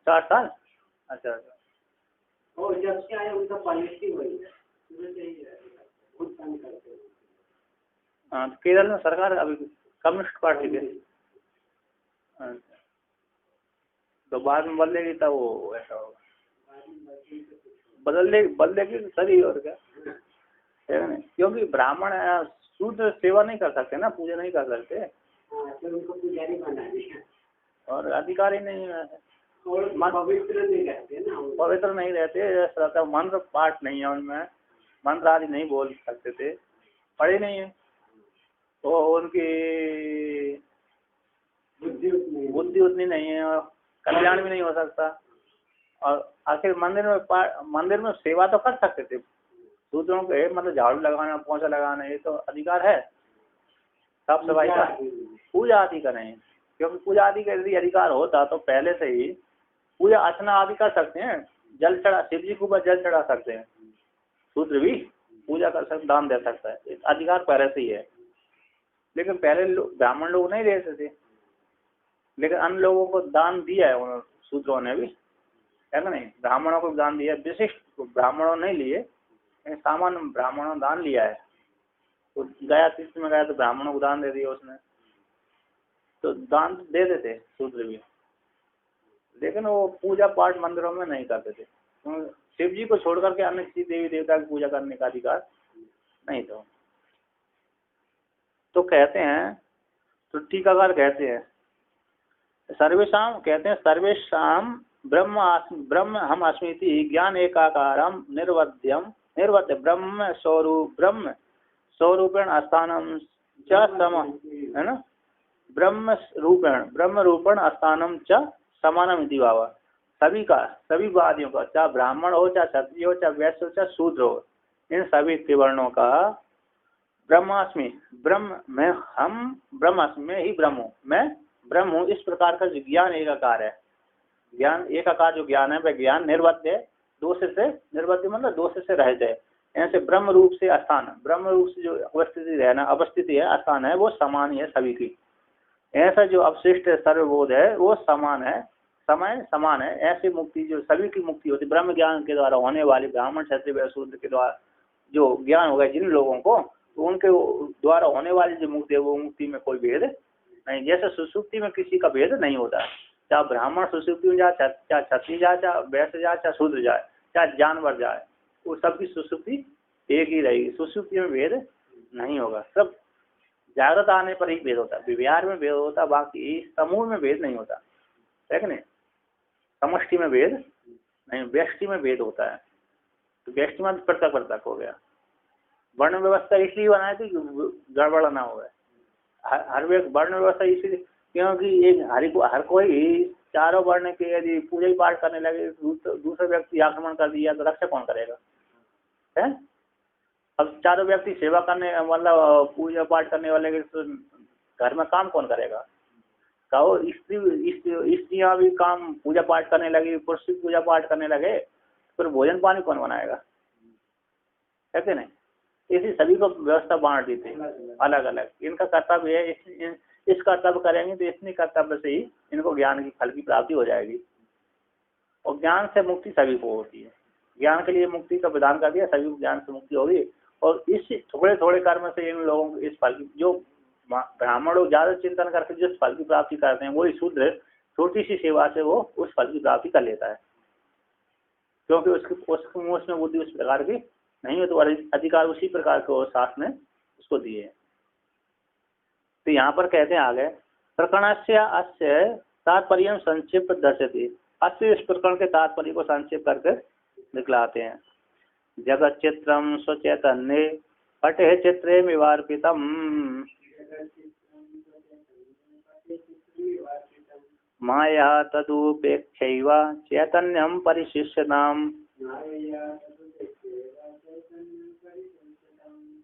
A: 4 साल, अच्छा अच्छा।
B: और जब से आया उनका पॉलिसी वही है, बहुत कम करते हैं।
A: हाँ तो केरल में सरकार अभी कम्युनिस्ट पार्टी के, अच्छा तो बाद में बदलेगी तब वो ऐसा होगा, बदलेगी सही और क्या है नहीं। क्योंकि ब्राह्मण शूद्र सेवा नहीं कर सकते ना, पूजा नहीं कर सकते,
B: हाँ, तो उनको पुजारी बना दिया
A: और अधिकारी नहीं है,
B: और पवित्र नहीं रहते ना वो।
A: पवित्र नहीं रहते, ऐसा रहता है, मंत्र पाठ नहीं है उनमें, मंत्र आदि नहीं बोल सकते थे, पढ़े नहीं है, तो उनकी बुद्धि उतनी नहीं है और कल्याण भी नहीं हो सकता। और आखिर मंदिर में सेवा तो कर सकते थे, दूसरों के मतलब झाड़ू लगाना, पोछा लगाना, ये तो अधिकार है, साफ सफाई का, पूजा आदि का नहीं, क्योंकि पूजा आदि का यदि अधिकार होता तो पहले से ही पूजा अर्चना आदि कर सकते हैं, जल चढ़ा, शिव जी के ऊपर जल चढ़ा सकते हैं, शूद्र भी पूजा कर सकते, दान दे सकता है, अधिकार पहले से ही है। लेकिन पहले ब्राह्मण लोग नहीं देते थे, लेकिन अन्य लोगों को दान दिया है उन्होंने, शूद्रों ने भी, है ना नहीं, ब्राह्मणों को दान दिया है, विशिष्ट ब्राह्मणों नहीं लिए, सामान्य ब्राह्मणों ने दान लिया है। तो गया तीर्थ में गया तो ब्राह्मणों को दान दे दिया उसने, तो दान दे देते शूद्र भी, लेकिन वो पूजा पाठ मंदिरों में नहीं करते थे, तो शिव जी को छोड़ करके अन्य किसी देवी देवता की पूजा करने का अधिकार नहीं था। तो कहते हैं, तो टीकाकार कहते हैं सर्वेशाम, कहते हैं सर्वेशाम ब्रह्म हम अस्मिति ज्ञान एकाकारम निर्वद्य ब्रह्म स्वरूपेण स्थानम च सम, है ना, ब्रह्म रूपेण स्थानम च समानम इति भाव। सभी का, सभी वादियों का, चाहे ब्राह्मण हो, चाहे क्षत्रिय हो, चाहे वैश्य हो, चाहे शूद्र हो, इन सभी त्रिवर्णों का ब्रह्मास्मि, ब्रह्म में, हम ब्रह्मास्मि, में ही ब्रह्म हूँ, मैं ब्रह्म हूँ, इस प्रकार का जो ज्ञान एक आकार है, ज्ञान एक आकार जो ज्ञान है, वह ज्ञान निर्वद्य, दोष से, निर्वद्य मतलब दोष से रहित है, ऐसे ब्रह्म रूप से स्थान, ब्रह्म रूप से जो अवस्थिति है ना, अवस्थिति है, स्थान है, वो समान ही है सभी की। ऐसा जो अवशिष्ट सर्वबोध है वो समान है, समय समान है, ऐसी मुक्ति जो सभी की मुक्ति होती, ब्रह्म ज्ञान के द्वारा होने वाली, ब्राह्मण क्षत्रिय वैश्य शूद्र के द्वारा जो ज्ञान होगा जिन लोगों को, तो उनके द्वारा होने वाली जो मुक्ति है वो मुक्ति में कोई भेद नहीं। जैसे सुसुप्ति में किसी का भेद नहीं होता, चाहे ब्राह्मण सुसुप्ति में जाए, चाहे क्षत्रिय जाए, चाहे वैश्य जाए, चाहे शूद्र जाए, चाहे जानवर जाए, वो सबकी सुसुप्ति एक ही रहेगी, सुसुप्ति में भेद नहीं होगा। सब जागृत आने पर ही भेद होता है, विहार में भेद होता है, बाकी समूह में भेद नहीं होता, है कि नहीं, समष्टि में भेद नहीं, व्यष्टि में भेद होता है। तो व्यष्टि में पृथक पृथक हो गया। वर्ण व्यवस्था इसलिए बनाई थी गड़बड़ ना हो, हर वर्ण व्यवस्था इसलिए क्योंकि एक हर कोई चारों वर्ण के यदि पूजा पाठ करने लगे, दूसरे व्यक्ति आक्रमण कर दिया तो रक्षा कौन करेगा, है? अब चारों व्यक्ति सेवा करने मतलब पूजा पाठ करने वाले के तो घर में काम कौन करेगा? कहो स्त्रियाँ भी काम पूजा पाठ करने लगी, पुरुष भी पूजा पाठ करने लगे, फिर भोजन पानी कौन बनाएगा, है कि नहीं? इसी सभी को व्यवस्था बांट दी थी अलग अलग, इनका कर्तव्य है, इस कर्तव्य करेंगे तो इतनी कर्तव्य से ही इनको ज्ञान की फल की प्राप्ति हो जाएगी। और ज्ञान से मुक्ति सभी को होती है, ज्ञान के लिए मुक्ति का विधान कर दिया, सभी को ज्ञान से मुक्ति होगी। और इस थोड़े थोड़े कर्म से इन लोगों को इस फल की, जो ब्राह्मण लोग ज्यादा चिंतन करके जिस फल की प्राप्ति करते हैं वही शूद्र छोटी सी सेवा से वो उस फल की प्राप्ति कर लेता है, क्योंकि उसमें बुद्धि उस प्रकार की नहीं है, तो अधिकार उसी प्रकार के शास्त्र ने उसको दिए। तो यहाँ पर कहते हैं आगे, प्रकरणस्य अस्य तात्पर्य संक्षिप्त दर्शति, अस्य इस प्रकरण के तात्पर्य को संक्षेप करके दिखलाते हैं। जगत चित्रम स्वचैतन्य पटे चित्रे मिवार्पितम माया तदुपेक्षैव चैतन्यम परिशिष्यताम।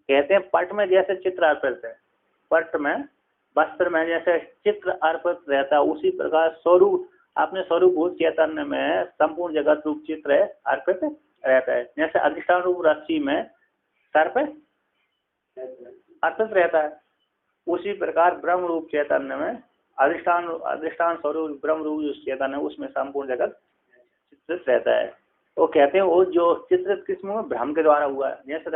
A: कहते हैं पट में जैसे चित्र अर्पित है, पट में वस्त्र में जैसे चित्र अर्पित रहता है, उसी प्रकार स्वरूप अपने स्वरूप चैतन्य में संपूर्ण जगत रूप चित्र अर्पित रहता है। जैसे अधिष्ठान रूप रस्सी में सर्प अर्पित रहता है, उसी प्रकार ब्रह्म रूप चैतन्य में अधिष्ठान स्वरूप ब्रह्म रूप चैतन्य उसमें संपूर्ण जगत चित्रित रहता है। तो कहते हैं वो जो चित्रित किस्म में भ्रम के द्वारा हुआ है, जैसे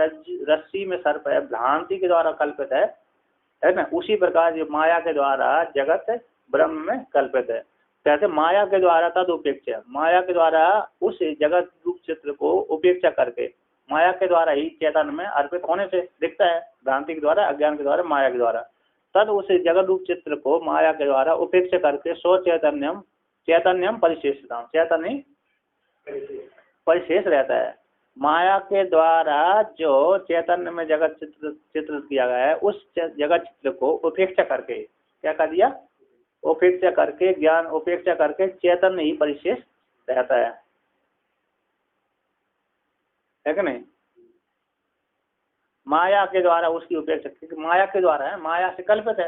A: रस्सी में सर्प है, भ्रांति के द्वारा कल्पित है ना, उसी प्रकार जो माया के द्वारा जगत ब्रह्म में कल्पित है। कहते माया के द्वारा तद उपेक्षा, माया के द्वारा उस जगत रूप चित्र को उपेक्षा करके माया के द्वारा ही चैतन्य में अर्पित होने से दिखता है, भ्रांति के द्वारा, अज्ञान के द्वारा, माया के द्वारा। तद उस जगत रूप चित्र को माया के द्वारा उपेक्षा करके सो चैतन्यम परिशेषता, चैतन्य परिशेष रहता है। माया के द्वारा जो चैतन्य में जगत चित्र किया गया है, उस जगत चित्र को उपेक्षा करके, क्या कर दिया, उपेक्षा करके, ज्ञान उपेक्षा करके चैतन्य ही परिशेष रहता है कि नहीं। माया के द्वारा उसकी उपेक्षा, क्योंकि माया के द्वारा है, माया से कल्पित है,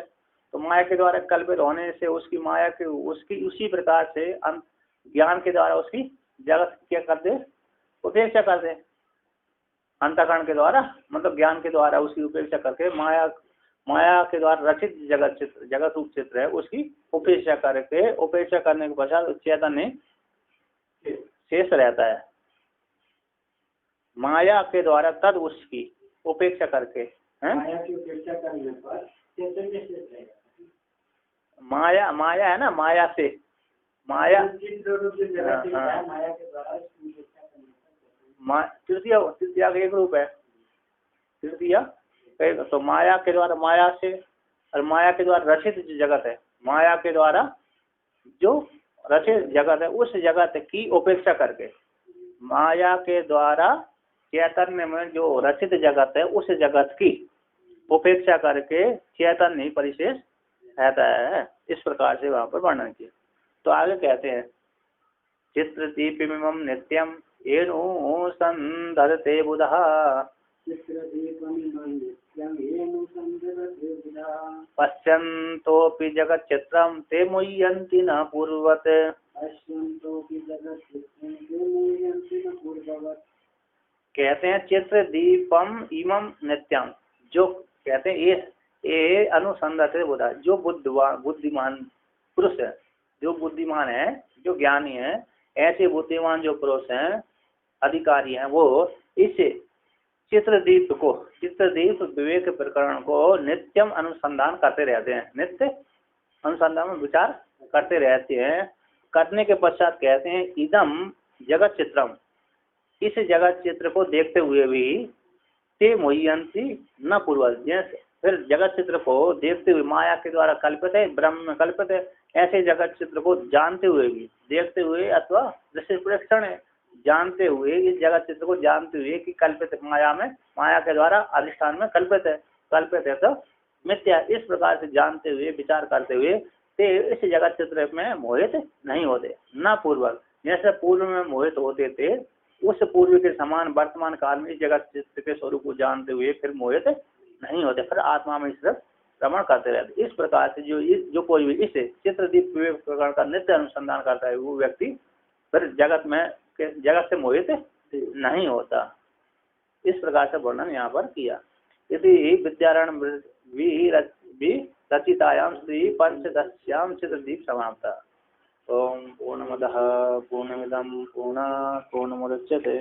A: तो माया के द्वारा कल्पित होने से उसकी माया के उसकी उसी प्रकार से ज्ञान के द्वारा उसकी जगत क्या कर दे, उपेक्षा कर दे। अंतःकरण के द्वारा मतलब ज्ञान के द्वारा उसकी उपेक्षा करके माया के द्वारा रचित जगत रूप चित्र है उसकी उपेक्षा करके, उपेक्षा करने के पश्चात चैतन्य शेष रहता है। माया के द्वारा तद उसकी उपेक्षा करके,
B: माया की उपेक्षा करने पर चैतन्य शेष रहेगा।
A: माया है ना, माया से माया,
B: माया के द्वारा
A: तृतीया का एक रूप है, तृतीया तो माया के द्वारा, माया से और माया के द्वारा रचित जो जगत है, माया के द्वारा जो रचित जगत है उस जगत की उपेक्षा करके, माया के द्वारा चैतन्य में जो रचित जगत है उस जगत की उपेक्षा करके चैतन्य ही परिशेष रहता है। इस प्रकार से वहां पर वर्णन किया। तो आगे कहते हैं चित्रदीपमिमं नित्यम येनु संदधते बुधः पश्यन्तोऽपि जगच्चित्रं ते मुह्यन्ति न पूर्ववत्। कहते हैं चित्र दीपम इमं नित्यम, जो कहते हैं ये अनुसंधाते बुधा, जो बुद्धिमान पुरुष है, जो बुद्धिमान है, जो ज्ञानी है, ऐसे बुद्धिमान जो पुरुष हैं, अधिकारी हैं, वो इस चित्रदीप विवेक प्रकरण को नित्यम अनुसंधान करते रहते हैं, नित्य अनुसंधान में विचार करते रहते हैं। करने के पश्चात कहते हैं इदम जगत चित्रम, इस जगत चित्र को देखते हुए भी ते मुह्यन्ति न पूर्वज, फिर जगत चित्र को देखते हुए माया के द्वारा कल्पित है, ब्रह्म में कल्पित है, ऐसे जगत चित्र को जानते हुए भी, देखते हुए अथवा दृश्य प्रेक्षण है, जानते हुए, इस जगत चित्र को जानते हुए कि कल्पित माया में, माया के द्वारा अधिष्ठान में कल्पित है तो मिथ्या, इस प्रकार से जानते हुए विचार करते हुए ते इस जगत चित्र में मोहित नहीं होते, न पूर्वक, जैसे पूर्व में मोहित होते थे उस पूर्व के समान वर्तमान काल में इस जगत चित्र के स्वरूप को जानते हुए फिर मोहित नहीं होते, फिर आत्मा में इस भ्रमण करते रहते। इस प्रकार से जो कोई भी इस चित्रदीप विवेक प्रकरण का नित्य अनुसंधान करता है वो व्यक्ति फिर जगत से मोहित नहीं होता। इस प्रकार से वर्णन यहाँ पर किया। यदि विद्यारण रचितायाम श्री पंचदश्याम चित्रदीप समाप्ता। ओम पूर्णमदः पूर्णमिदं पूर्णात् पूर्णमुदच्यते।